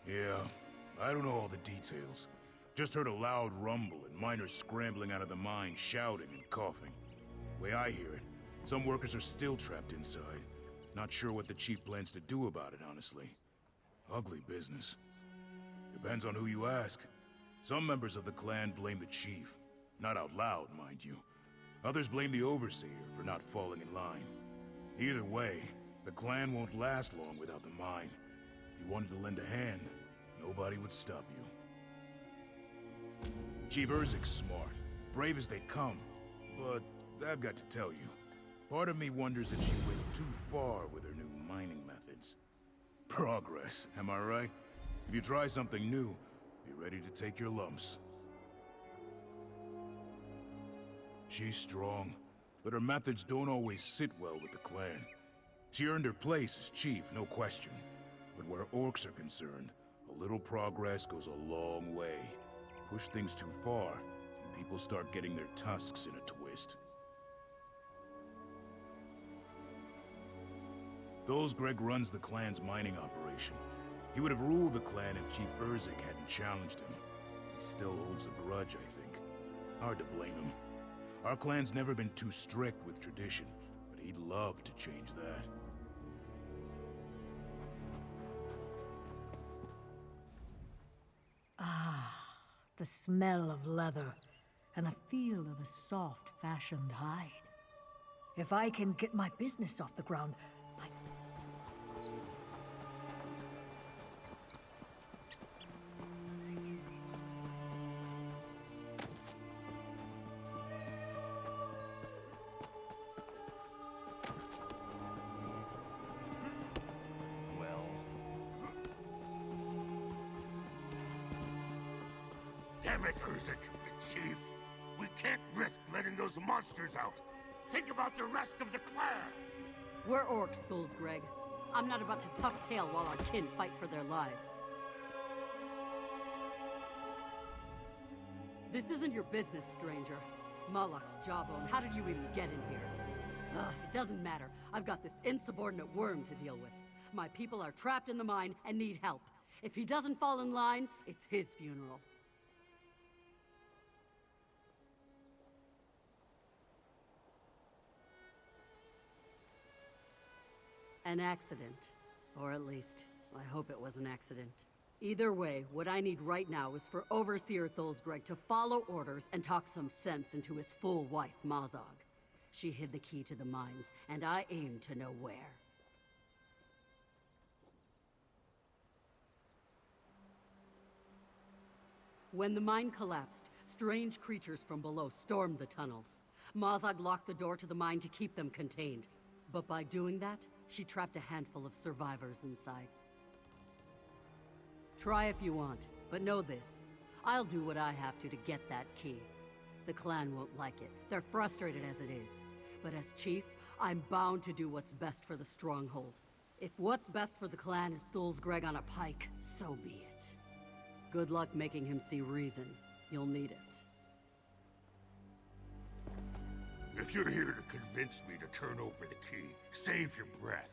Yeah, I don't know all the details. Just heard a loud rumble and miners scrambling out of the mine, shouting and coughing. The way I hear it, some workers are still trapped inside. Not sure what the chief plans to do about it, honestly. Ugly business. Depends on who you ask. Some members of the clan blame the chief. Not out loud, mind you. Others blame the overseer for not falling in line. Either way, the clan won't last long without the mine. If you wanted to lend a hand, nobody would stop you. Chief Urzik's smart, brave as they come, but I've got to tell you, part of me wonders if she went too far with her new mining methods. Progress, am I right? If you try something new, be ready to take your lumps. She's strong, but her methods don't always sit well with the clan. She earned her place as chief, no question. But where orcs are concerned, a little progress goes a long way. Push things too far, and people start getting their tusks in a twist. Thosgreg runs the clan's mining operation. He would have ruled the clan if Chief Urzik hadn't challenged him. He still holds a grudge, I think. Hard to blame him. Our clan's never been too strict with tradition, but he'd love to change that. Ah, the smell of leather, and the feel of a soft, fashioned hide. If I can get my business off the ground, Damn it, Urzik. Chief, we can't risk letting those monsters out. Think about the rest of the clan. We're orcs, Greg. I'm not about to tuck tail while our kin fight for their lives. This isn't your business, stranger. Malak's jawbone, how did you even get in here? It doesn't matter. I've got this insubordinate worm to deal with. My people are trapped in the mine and need help. If he doesn't fall in line, it's his funeral. An accident. Or at least, I hope it was an accident. Either way, what I need right now is for Overseer Greg to follow orders and talk some sense into his full wife, Mazog. She hid the key to the mines, and I aim to know where. When the mine collapsed, strange creatures from below stormed the tunnels. Mazog locked the door to the mine to keep them contained. But by doing that, she trapped a handful of survivors inside. Try if you want, but know this. I'll do what I have to get that key. The clan won't like it. They're frustrated as it is. But as chief, I'm bound to do what's best for the stronghold. If what's best for the clan is Greg on a pike, so be it. Good luck making him see reason. You'll need it. If you're here to convince me to turn over the key, save your breath.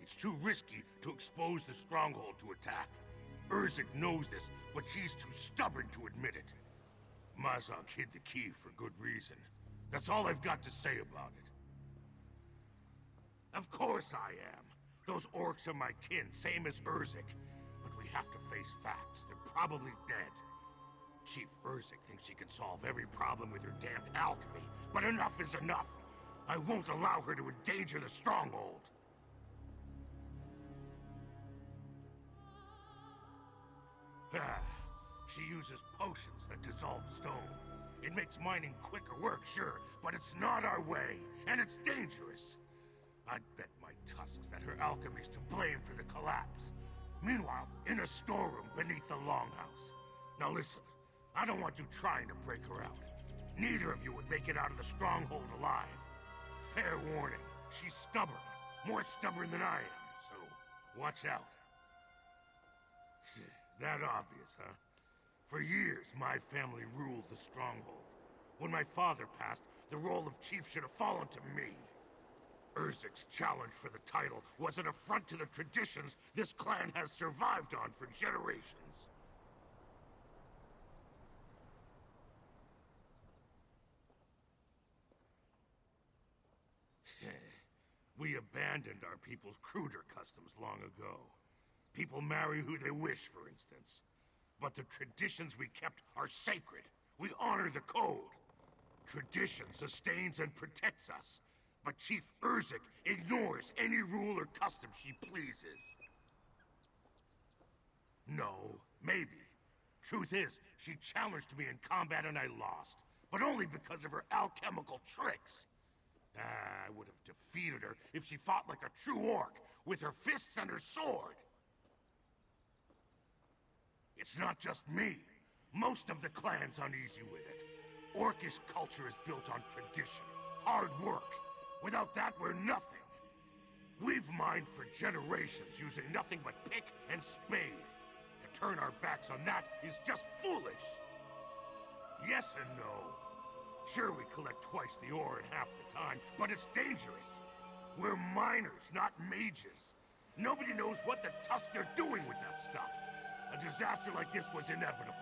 It's too risky to expose the stronghold to attack. Urzik knows this, but she's too stubborn to admit it. Mazog hid the key for good reason. That's all I've got to say about it. Of course I am. Those orcs are my kin, same as Urzik. But we have to face facts. They're probably dead. Chief Urzik thinks she can solve every problem with her damned alchemy, but enough is enough. I won't allow her to endanger the stronghold. She uses potions that dissolve stone. It makes mining quicker work, sure, but it's not our way, and it's dangerous. I'd bet my tusks that her alchemy's to blame for the collapse. Meanwhile, in a storeroom beneath the Longhouse. Now listen, I don't want you trying to break her out. Neither of you would make it out of the stronghold alive. Fair warning, she's stubborn. More stubborn than I am, so watch out. That obvious, huh? For years, my family ruled the stronghold. When my father passed, the role of chief should have fallen to me. Urzik's challenge for the title was an affront to the traditions this clan has survived on for generations. We abandoned our people's cruder customs long ago. People marry who they wish, for instance. But the traditions we kept are sacred. We honor the code. Tradition sustains and protects us. But Chief Urzik ignores any rule or custom she pleases. No, maybe. Truth is, she challenged me in combat and I lost. But only because of her alchemical tricks. I would have defeated her if she fought like a true orc, with her fists and her sword. It's not just me. Most of the clan's uneasy with it. Orcish culture is built on tradition, hard work. Without that, we're nothing. We've mined for generations using nothing but pick and spade. To turn our backs on that is just foolish. Yes and no. Sure, we collect twice the ore in half the time, but it's dangerous. We're miners, not mages. Nobody knows what the tusk they're doing with that stuff. A disaster like this was inevitable.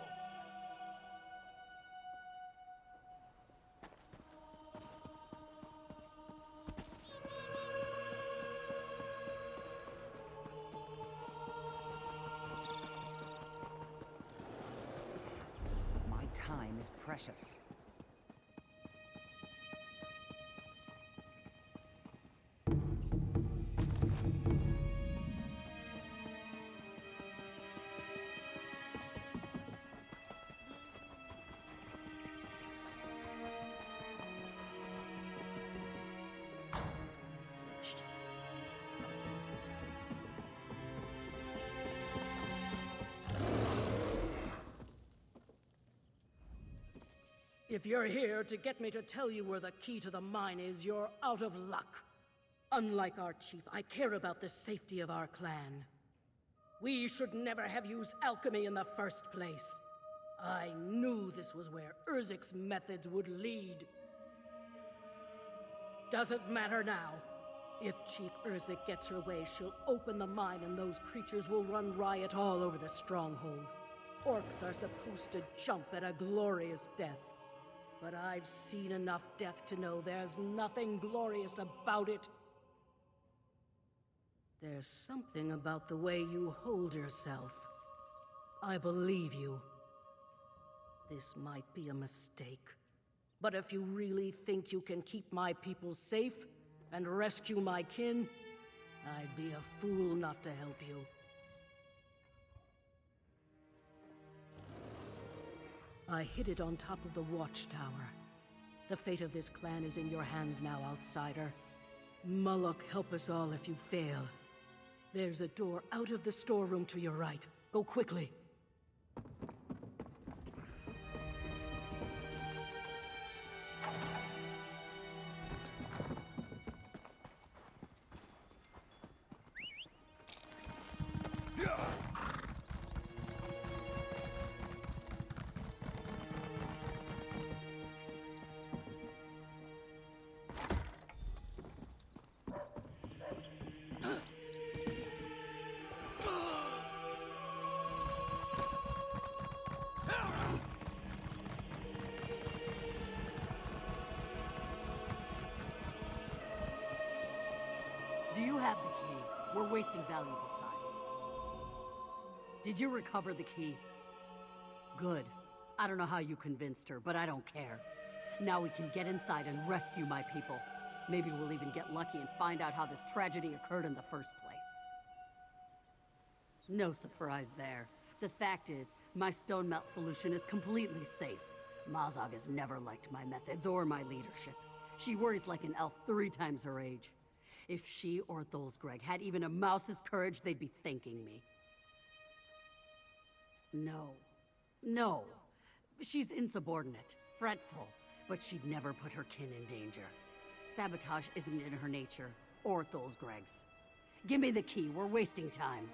My time is precious. If you're here to get me to tell you where the key to the mine is, you're out of luck. Unlike our chief, I care about the safety of our clan. We should never have used alchemy in the first place. I knew this was where Urzik's methods would lead. Doesn't matter now. If Chief Urzik gets her way, she'll open the mine and those creatures will run riot all over the stronghold. Orcs are supposed to jump at a glorious death. But I've seen enough death to know there's nothing glorious about it. There's something about the way you hold yourself. I believe you. This might be a mistake. But if you really think you can keep my people safe and rescue my kin, I'd be a fool not to help you. I hid it on top of the watchtower. The fate of this clan is in your hands now, outsider. Moloch, help us all if you fail. There's a door out of the storeroom to your right. Go quickly. Do you have the key? We're wasting valuable time. Did you recover the key? Good. I don't know how you convinced her, but I don't care. Now we can get inside and rescue my people. Maybe we'll even get lucky and find out how this tragedy occurred in the first place. No surprise there. The fact is, my stone melt solution is completely safe. Mazog has never liked my methods or my leadership. She worries like an elf 3 times her age. If she or Thulsgreg had even a mouse's courage, they'd be thanking me. No. She's insubordinate, fretful, but she'd never put her kin in danger. Sabotage isn't in her nature, or Thulsgreg's. Give me the key, we're wasting time.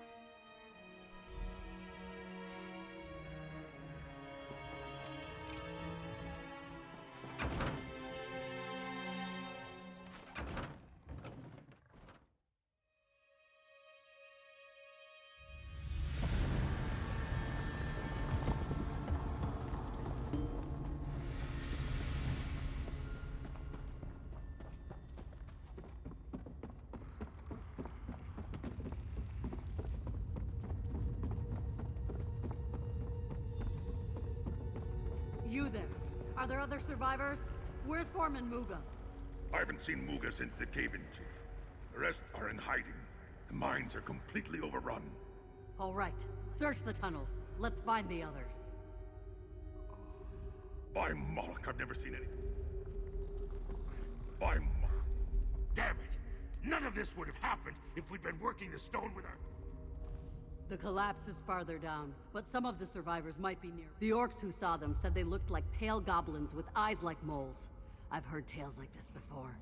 You there. Are there other survivors? Where's Foreman Muga? I haven't seen Muga since the cave-in, Chief. The rest are in hiding. The mines are completely overrun. All right. Search the tunnels. Let's find the others. By Moloch, I've never seen any. By Moloch. Damn it! None of this would have happened if we'd been working the stone with our... The collapse is farther down, but some of the survivors might be near. The orcs who saw them said they looked like pale goblins with eyes like moles. I've heard tales like this before.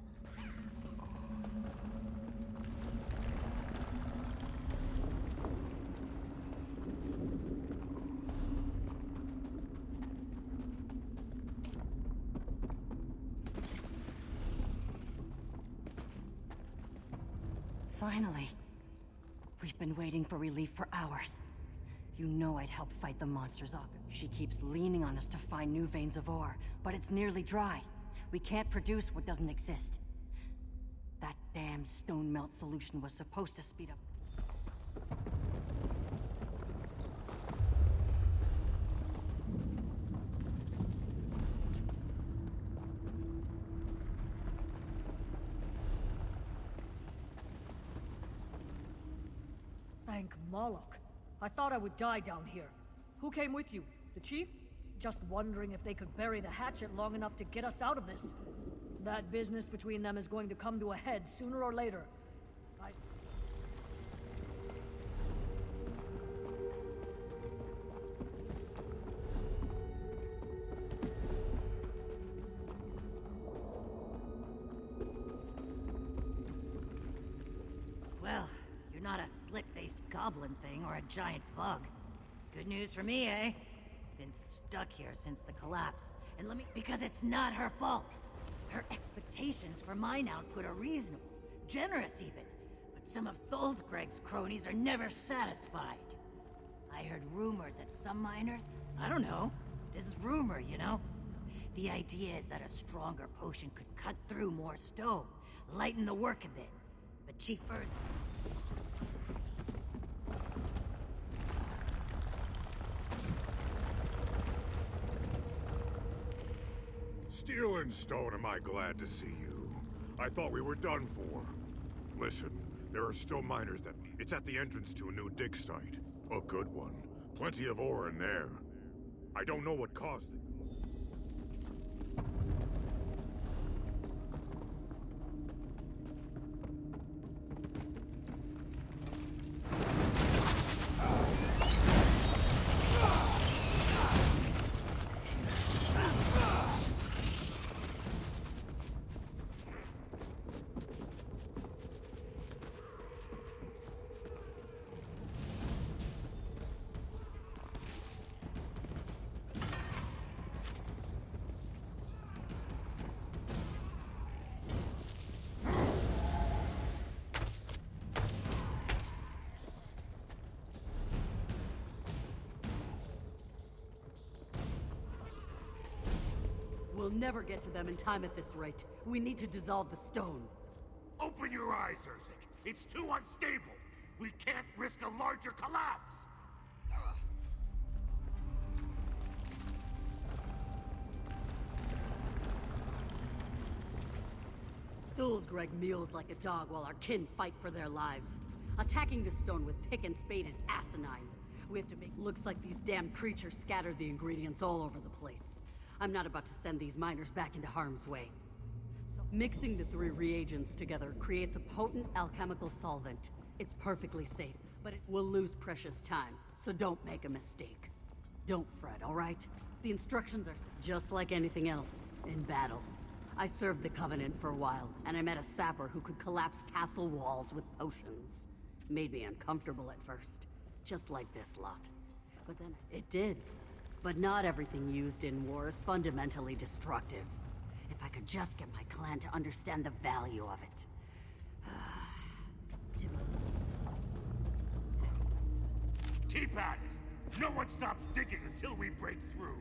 Finally. We've been waiting for relief for hours. You know I'd help fight the monsters off. She keeps leaning on us to find new veins of ore, but it's nearly dry. We can't produce what doesn't exist. That damn stone melt solution was supposed to speed up. Thank Moloch. I thought I would die down here. Who came with you? The chief? Just wondering if they could bury the hatchet long enough to get us out of this. That business between them is going to come to a head sooner or later. goblin thing or a giant bug. Good news for me, eh? Been stuck here since the collapse. And let me... Because it's not her fault. Her expectations for mine output are reasonable. Generous, even. But some of Tholdgreg's cronies are never satisfied. I heard rumors that some miners... I don't know. This is rumor, you know? The idea is that a stronger potion could cut through more stone, lighten the work a bit. But Chief Earth... Steel and Stone, am I glad to see you. I thought we were done for. Listen, there are still miners that... It's at the entrance to a new dig site. A good one. Plenty of ore in there. I don't know what caused it. We'll never get to them in time at this rate. We need to dissolve the stone. Open your eyes, Urzik. It's too unstable. We can't risk a larger collapse. Tholdgreg mews like a dog while our kin fight for their lives. Attacking the stone with pick and spade is asinine. We have to make looks like these damn creatures scattered the ingredients all over the place. I'm not about to send these miners back into harm's way. So mixing the three reagents together creates a potent alchemical solvent. It's perfectly safe, but it will lose precious time, so don't make a mistake. Don't fret, all right? The instructions are just like anything else in battle. I served the Covenant for a while, and I met a sapper who could collapse castle walls with potions. Made me uncomfortable at first, just like this lot. But then it did. But not everything used in war is fundamentally destructive. If I could just get my clan to understand the value of it. Keep at it! No one stops digging until we break through.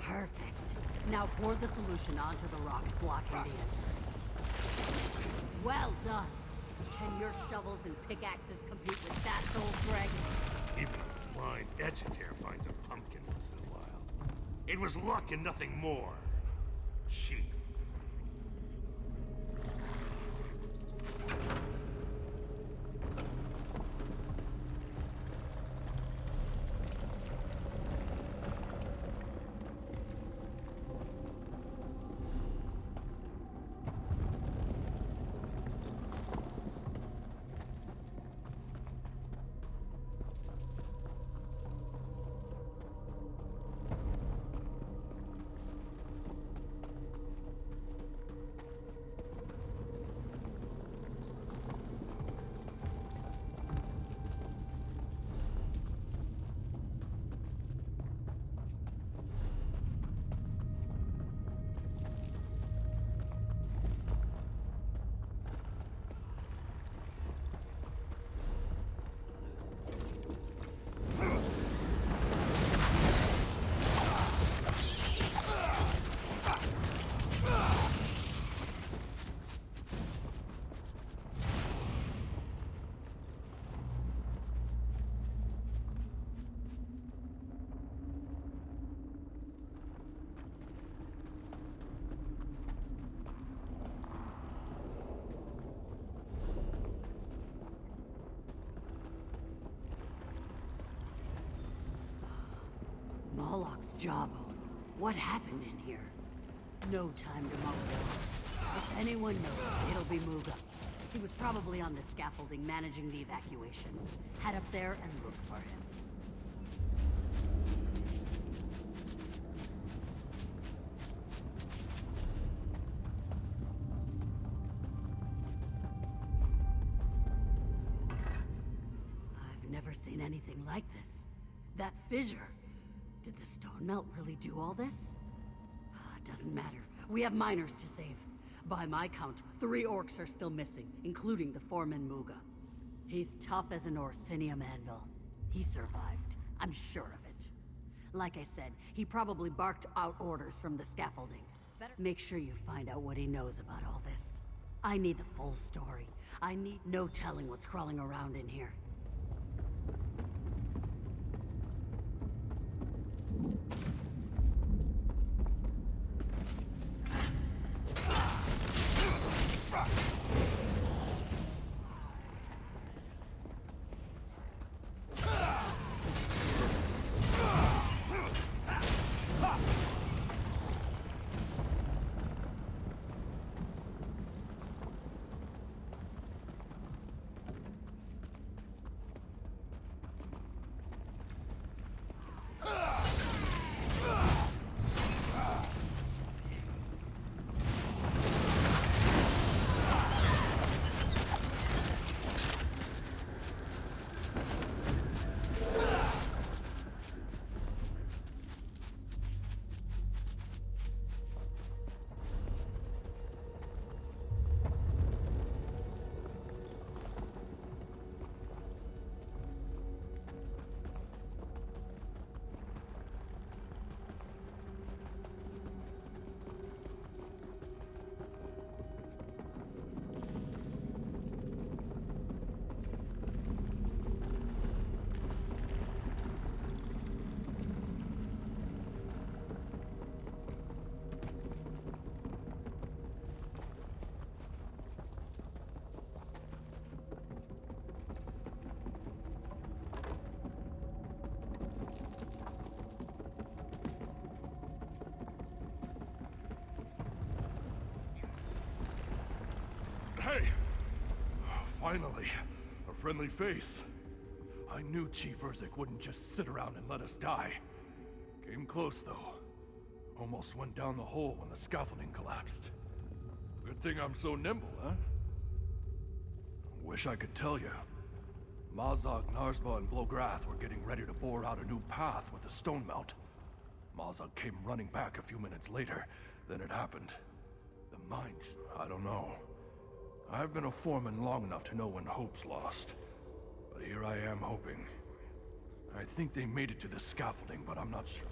Perfect. Now pour the solution onto the rocks blocking the entrance. Well done. Can your shovels and pickaxes compete with that, Tholdgreg? Even a blind edgetair finds a pumpkin once in a while. It was luck and nothing more, Chief. Warlock's jawbone. What happened in here? No time to mull it over. If anyone knows, it'll be Muga. He was probably on the scaffolding managing the evacuation. Head up there and look for him. I've never seen anything like this. That fissure. Did the stone melt really do all this? Doesn't matter. We have miners to save. By my count, 3 orcs are still missing, including the foreman Muga. He's tough as an Orsinium anvil. He survived. I'm sure of it. Like I said, he probably barked out orders from the scaffolding. Make sure you find out what he knows about all this. I need the full story. I need no telling what's crawling around in here. Hey! Finally, a friendly face. I knew Chief Urzik wouldn't just sit around and let us die. Came close, though. Almost went down the hole when the scaffolding collapsed. Good thing I'm so nimble, huh? Wish I could tell you. Mazog, Narsba, and Blograth were getting ready to bore out a new path with the stone melt. Mazog came running back a few minutes later. Then it happened. The mines, I don't know. I've been a foreman long enough to know when hope's lost. But here I am hoping. I think they made it to the scaffolding, but I'm not sure.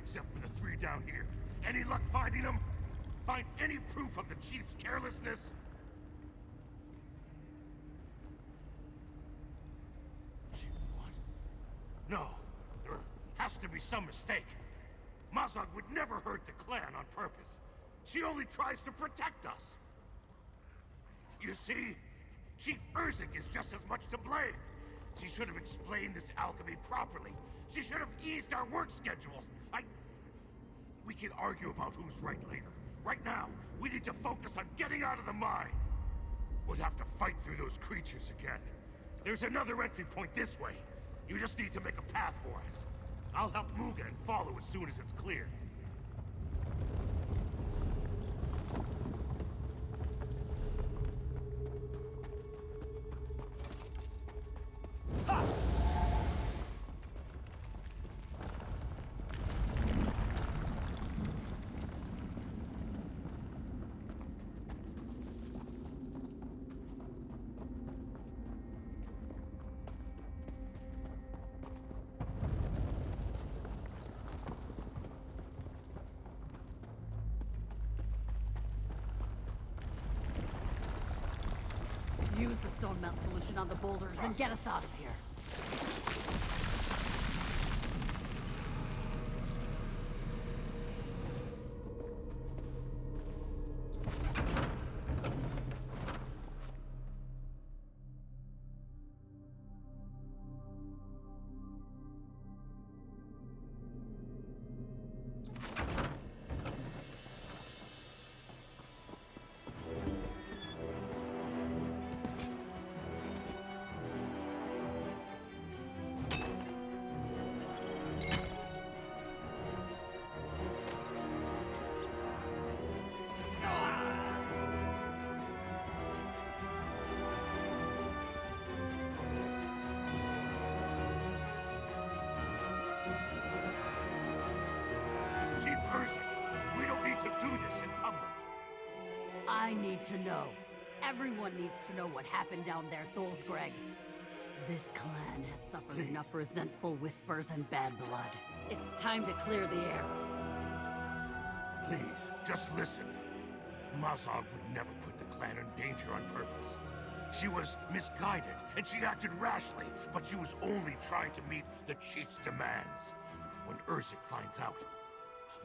Except for the 3 down here. Any luck finding them? Find any proof of the Chief's carelessness? What? No. There has to be some mistake. Mazog would never hurt the clan on purpose. She only tries to protect us. You see, Chief Urzik is just as much to blame. She should have explained this alchemy properly. She should have eased our work schedules. We can argue about who's right later. Right now, we need to focus on getting out of the mine. We'll have to fight through those creatures again. There's another entry point this way. You just need to make a path for us. I'll help Muga and follow as soon as it's clear. the stone melt solution on the boulders and get us out of here. Chief Urzik, we don't need to do this in public. I need to know. Everyone needs to know what happened down there, Thulsgreg. This clan has suffered enough resentful whispers and bad blood. It's time to clear the air. Please, just listen. Mazog would never put the clan in danger on purpose. She was misguided, and she acted rashly, but she was only trying to meet the chief's demands. When Urzik finds out,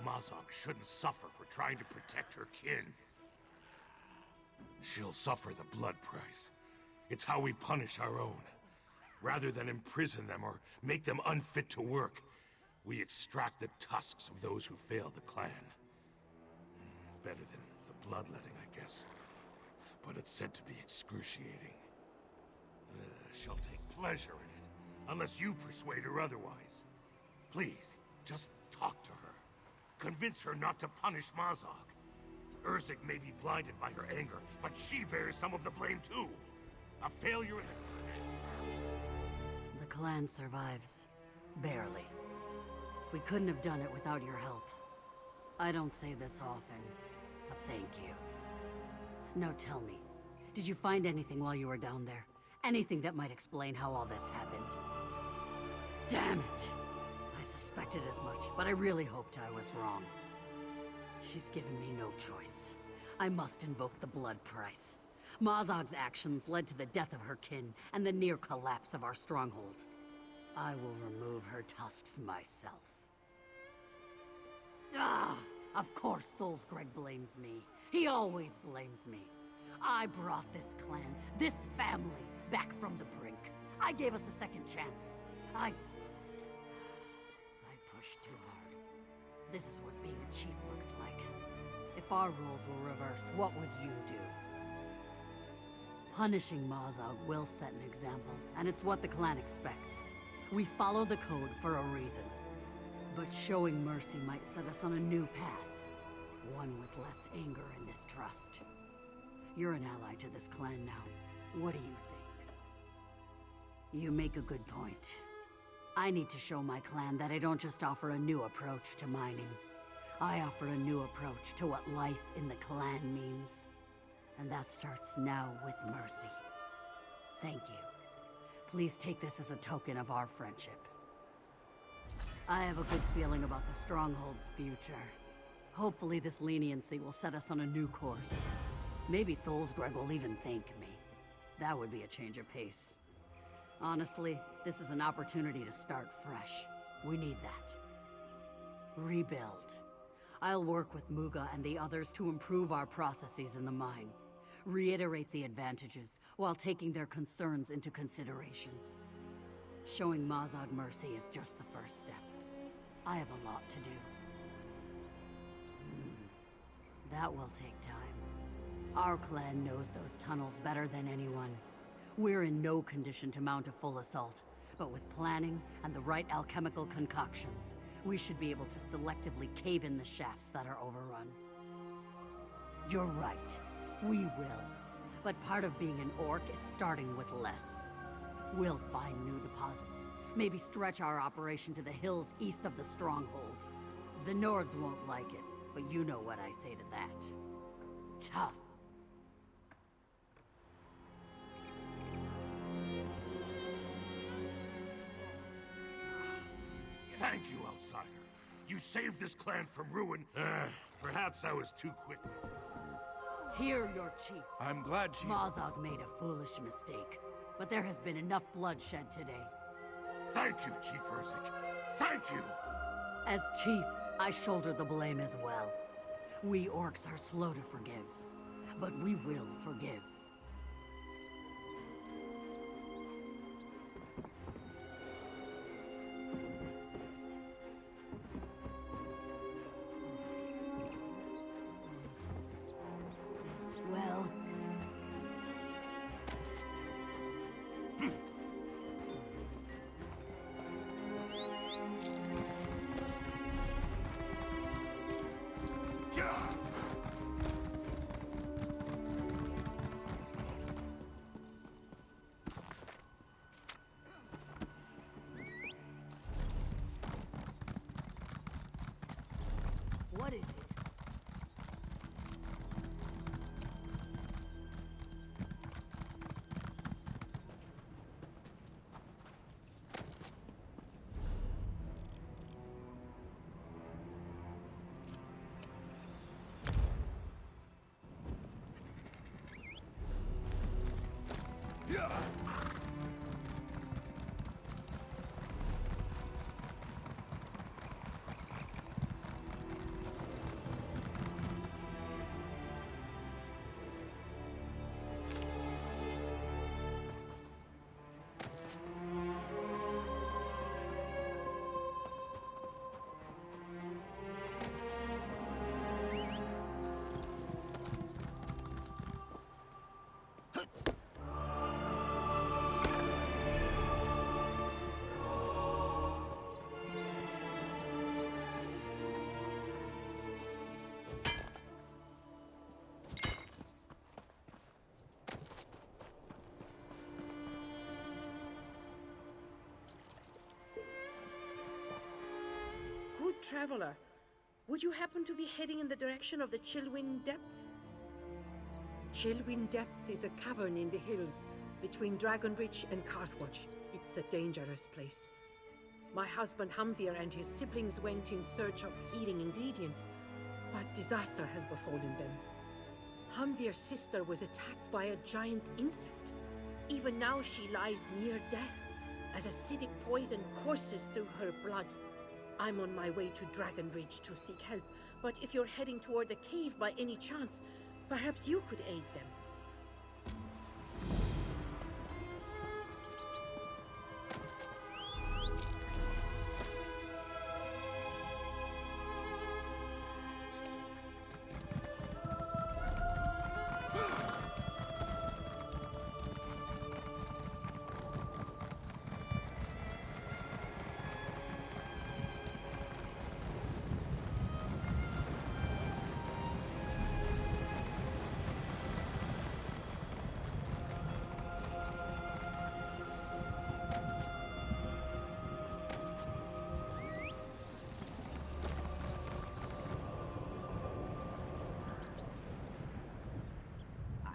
Mazog shouldn't suffer for trying to protect her kin. She'll suffer the blood price. It's how we punish our own. Rather than imprison them or make them unfit to work, we extract the tusks of those who fail the clan. Better than the bloodletting, I guess. But it's said to be excruciating. She'll take pleasure in it, unless you persuade her otherwise. Please, just talk to her. Convince her not to punish Mazog. Urzik may be blinded by her anger, but she bears some of the blame too. A failure in The clan survives. Barely. We couldn't have done it without your help. I don't say this often, but thank you. Now tell me, did you find anything while you were down there? Anything that might explain how all this happened? Damn it! I suspected as much, but I really hoped I was wrong. She's given me no choice. I must invoke the blood price. Mazog's actions led to the death of her kin and the near collapse of our stronghold. I will remove her tusks myself. Ah! Of course Thulsgreg blames me. He always blames me. I brought this clan, this family, back from the brink. I gave us a second chance. I pushed too hard. This is what being a chief looks like. If our roles were reversed, what would you do? Punishing Mazog will set an example, and it's what the clan expects. We follow the code for a reason. But showing mercy might set us on a new path. One with less anger and mistrust. You're an ally to this clan now. What do you think? You make a good point. I need to show my clan that I don't just offer a new approach to mining. I offer a new approach to what life in the clan means. And that starts now with mercy. Thank you. Please take this as a token of our friendship. I have a good feeling about the Stronghold's future. Hopefully this leniency will set us on a new course. Maybe Thulsgreg will even thank me. That would be a change of pace. Honestly, this is an opportunity to start fresh. We need that. Rebuild. I'll work with Muga and the others to improve our processes in the mine. Reiterate the advantages, while taking their concerns into consideration. Showing Mazog mercy is just the first step. I have a lot to do. That will take time. Our clan knows those tunnels better than anyone. We're in no condition to mount a full assault, but with planning and the right alchemical concoctions, we should be able to selectively cave in the shafts that are overrun. You're right. We will. But part of being an orc is starting with less. We'll find new deposits. Maybe stretch our operation to the hills east of the stronghold. The Nords won't like it, but you know what I say to that. Tough. Thank you, outsider. You saved this clan from ruin. Perhaps I was too quick. Hear your chief. I'm glad she... Mazog made a foolish mistake, but there has been enough bloodshed today. Thank you, Chief Urzik. Thank you! As chief, I shoulder the blame as well. We orcs are slow to forgive, but we will forgive. Well... What is it? Good traveler, would you happen to be heading in the direction of the Chillwind Depths? Chillwind Depths is a cavern in the hills between Dragonbridge and Carthwatch. It's a dangerous place. My husband Hamvir and his siblings went in search of healing ingredients, but disaster has befallen them. Hamvir's sister was attacked by a giant insect. Even now she lies near death, as acidic poison courses through her blood. I'm on my way to Dragonbridge to seek help, but if you're heading toward the cave by any chance, perhaps you could aid them.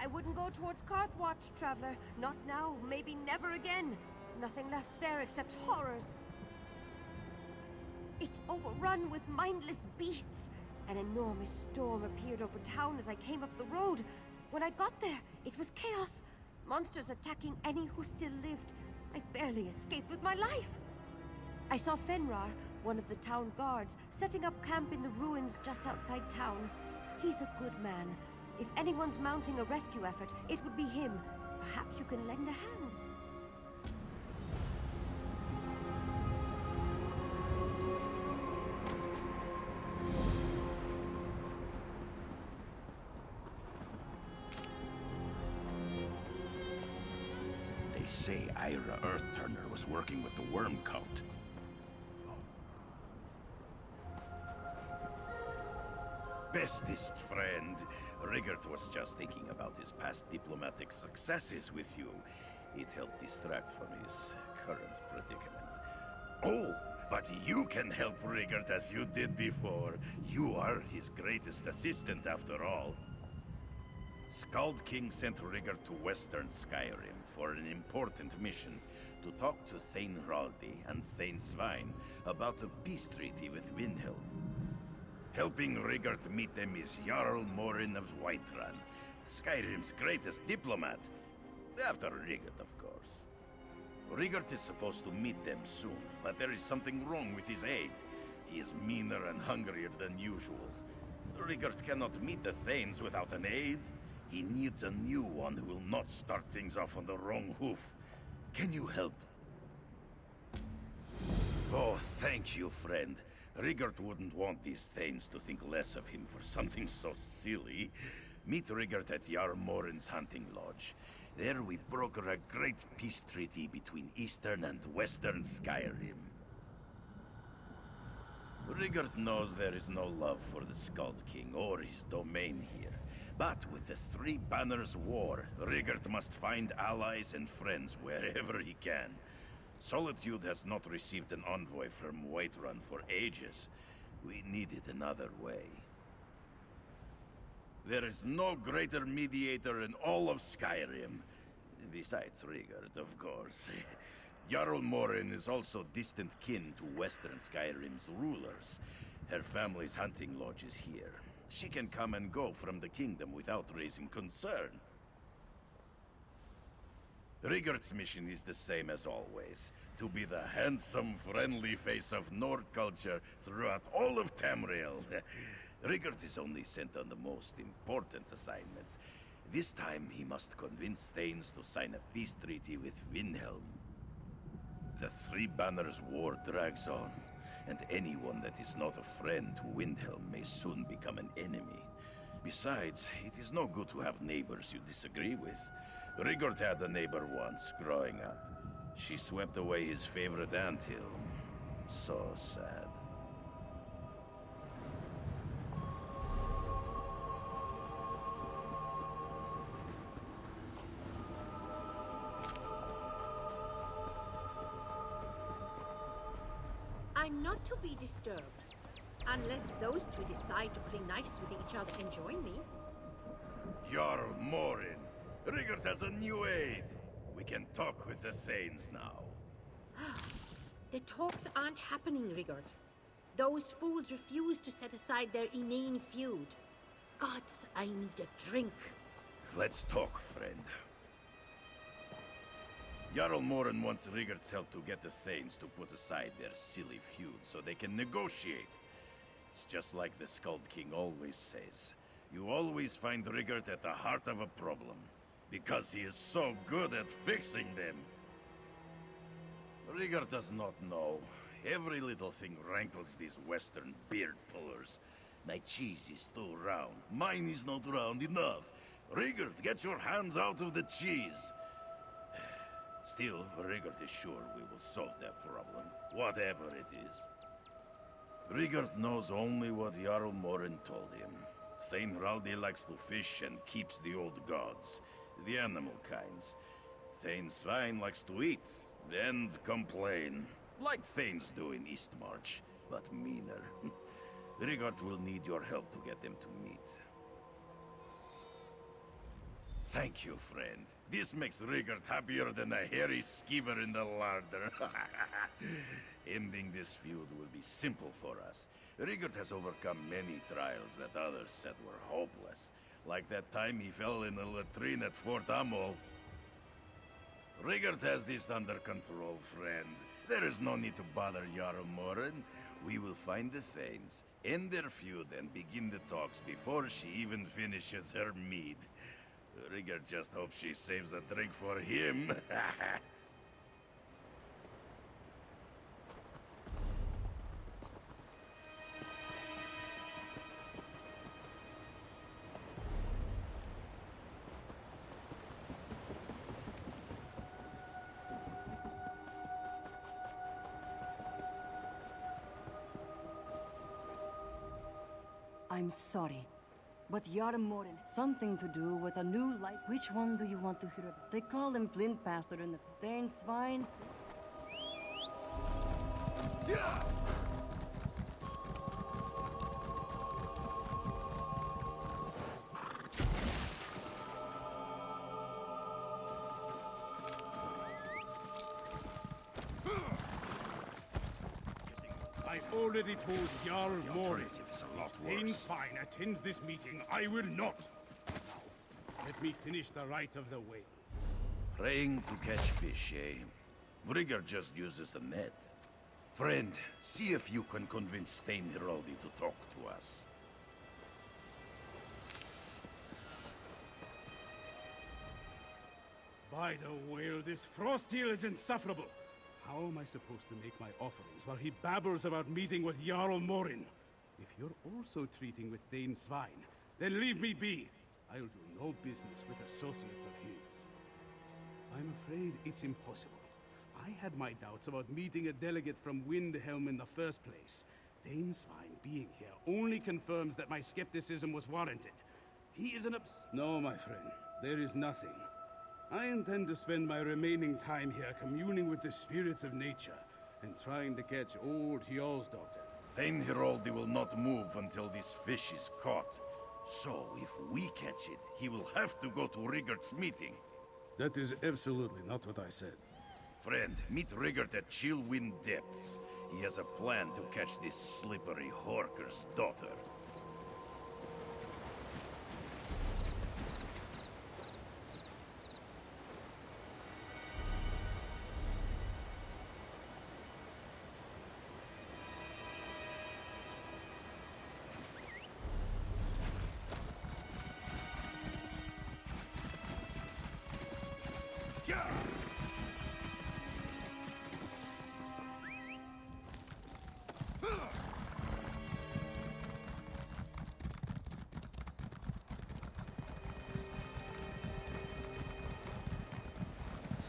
I wouldn't go towards Carthwatch, traveler. Not now, maybe never again. Nothing left there except horrors. It's overrun with mindless beasts. An enormous storm appeared over town as I came up the road. When I got there, it was chaos. Monsters attacking any who still lived. I barely escaped with my life. I saw Fenrar, one of the town guards, setting up camp in the ruins just outside town. He's a good man. If anyone's mounting a rescue effort, it would be him. Perhaps you can lend a hand. They say Ira Earthturner was working with the Worm Cult. Bestest friend, Rigert was just thinking about his past diplomatic successes with you. It helped distract from his current predicament. Oh, but you can help Rigert as you did before. You are his greatest assistant after all. Skald King sent Rigert to Western Skyrim for an important mission to talk to Thane Raldi and Thane Svein about a peace treaty with Windhelm. Helping Rigert meet them is Jarl Morin of Whiterun, Skyrim's greatest diplomat. After Rigert, of course. Rigert is supposed to meet them soon, but there is something wrong with his aide. He is meaner and hungrier than usual. Rigert cannot meet the Thanes without an aide. He needs a new one who will not start things off on the wrong hoof. Can you help? Oh, thank you, friend. Rigert wouldn't want these Thanes to think less of him for something so silly. Meet Rigert at Jarl Morin's hunting lodge. There we broker a great peace treaty between Eastern and Western Skyrim. Rigert knows there is no love for the Skald King or his domain here. But with the Three Banners War, Rigert must find allies and friends wherever he can. Solitude has not received an envoy from Whiterun for ages. We needed another way. There is no greater mediator in all of Skyrim. Besides Rigert, of course. Jarl Morin is also distant kin to Western Skyrim's rulers. Her family's hunting lodge is here. She can come and go from the kingdom without raising concern. Rigert's mission is the same as always. To be the handsome, friendly face of Nord culture throughout all of Tamriel. Rigert is only sent on the most important assignments. This time he must convince Thanes to sign a peace treaty with Windhelm. The Three Banners War drags on, and anyone that is not a friend to Windhelm may soon become an enemy. Besides, it is no good to have neighbors you disagree with. Rigert had a neighbor once, growing up. She swept away his favorite anthill. So sad. I'm not to be disturbed. Unless those two decide to play nice with each other and join me. Jarl Morin! Rigert has a new aide! We can talk with the Thanes now. The talks aren't happening, Rigert. Those fools refuse to set aside their inane feud. Gods, I need a drink. Let's talk, friend. Jarl Morin wants Rigert's help to get the Thanes to put aside their silly feud so they can negotiate. It's just like the Skald King always says. You always find Rigert at the heart of a problem, because he is so good at fixing them. Rigert does not know. Every little thing rankles these Western beard pullers. My cheese is too round. Mine is not round enough. Rigert, get your hands out of the cheese. Still, Rigert is sure we will solve that problem, whatever it is. Rigert knows only what Jarl Morin told him. Thane Raldi likes to fish and keeps the old gods, the animal kinds. Thane Svein likes to eat and complain, like Thanes do in Eastmarch, but meaner. Rigert will need your help to get them to meet. Thank you, friend. This makes Rigert happier than a hairy skeever in the larder. Ending this feud will be simple for us. Rigert has overcome many trials that others said were hopeless. Like that time he fell in a latrine at Fort Amol. Rigert has this under control, friend. There is no need to bother Jarl Morin. We will find the Thanes, end their feud, and begin the talks before she even finishes her mead. Rigert just hopes she saves a drink for him. I'm sorry, but Jarl Morin, something to do with a new life. Which one do you want to hear about? They call him Flint Bastard in the Thane Swine. Yeah! I've already told Jarl Morin. Thane Swine attends this meeting. I will not. Let me finish the rite of the whale. Praying to catch fish, eh? Rigard just uses a net. Friend, see if you can convince Stein Heraldi to talk to us. By the whale, this frost eel is insufferable. How am I supposed to make my offerings while he babbles about meeting with Jarl Morin? If you're also treating with Thane Svein, then leave me be. I'll do no business with associates of his. I'm afraid it's impossible. I had my doubts about meeting a delegate from Windhelm in the first place. Thane Svein being here only confirms that my skepticism was warranted. He is an No, my friend. There is nothing. I intend to spend my remaining time here communing with the spirits of nature and trying to catch old Hjal's daughter. Thane Heraldi will not move until this fish is caught. So, if we catch it, he will have to go to Rigard's meeting. That is absolutely not what I said. Friend, meet Rigard at Chillwind Depths. He has a plan to catch this slippery Horker's daughter.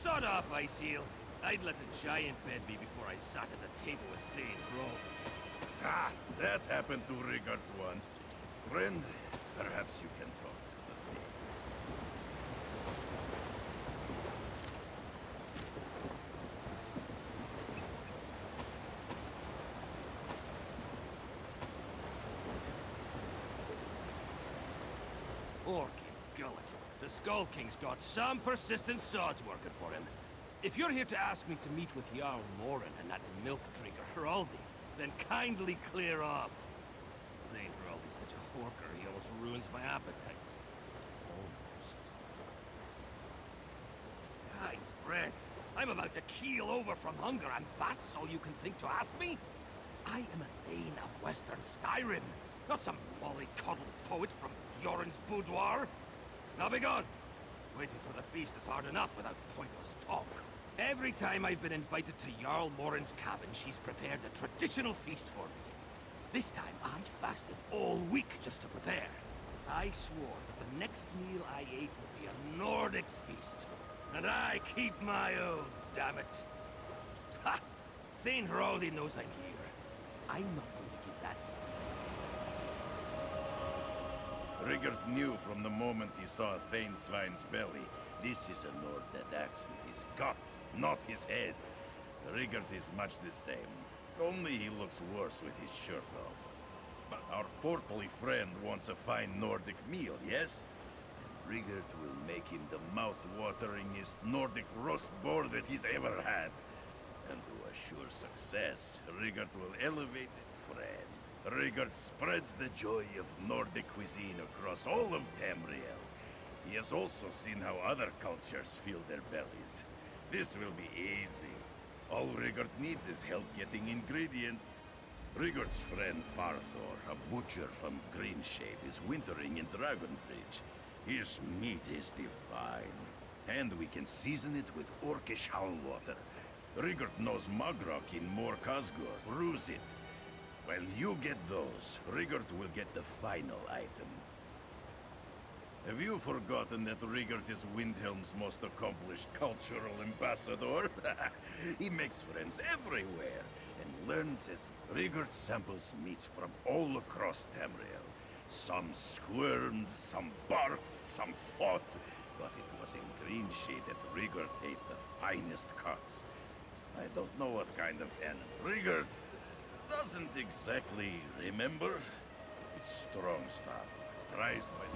Sod off, Ice Eel. I'd let a giant bed me before I sat at the table with Thane Hroldi. Ah, that happened to Rigard once. Friend, perhaps you can talk to the thing. Orc is gullet. The Skull King's got some persistent sods working for him. If you're here to ask me to meet with Jarl Morin and that milk drinker Hroldi, then kindly clear off. Thane Hroldi's such a horker, he almost ruins my appetite. Almost. God's breath. I'm about to keel over from hunger, and that's all you can think to ask me? I am a Thane of Western Skyrim, not some mollycoddled poet from Yoren's boudoir. Now be gone! Waiting for the feast is hard enough without pointless talk. Every time I've been invited to Jarl Morin's cabin, she's prepared a traditional feast for me. This time, I fasted all week just to prepare. I swore that the next meal I ate would be a Nordic feast. And I keep my oath, damn it. Ha! Thane Hroldi knows I'm here. I'm not going to give that Rigard knew from the moment he saw Thane Svein's belly. This is a Nord that acts with his gut, not his head. Rigard is much the same, only he looks worse with his shirt off. But our portly friend wants a fine Nordic meal, yes? And Rigard will make him the mouth-wateringest Nordic roast boar that he's ever had. And to assure success, Rigard will elevate it, friend. Rigard spreads the joy of Nordic cuisine across all of Tamriel. He has also seen how other cultures fill their bellies. This will be easy. All Rigard needs is help getting ingredients. Rigard's friend Farthor, a butcher from Greenshade, is wintering in Dragonbridge. His meat is divine, and we can season it with Orcish howl water. Rigard knows Magrok in Mor Khazgor. Ruse it. While you get those, Rigard will get the final item. Have you forgotten that Rigard is Windhelm's most accomplished cultural ambassador? He makes friends everywhere, and learns as Rigard samples meats from all across Tamriel. Some squirmed, some barked, some fought, but it was in Greenshade that Rigard ate the finest cuts. I don't know what kind of animal. Rigard doesn't exactly remember. It's strong stuff, prized by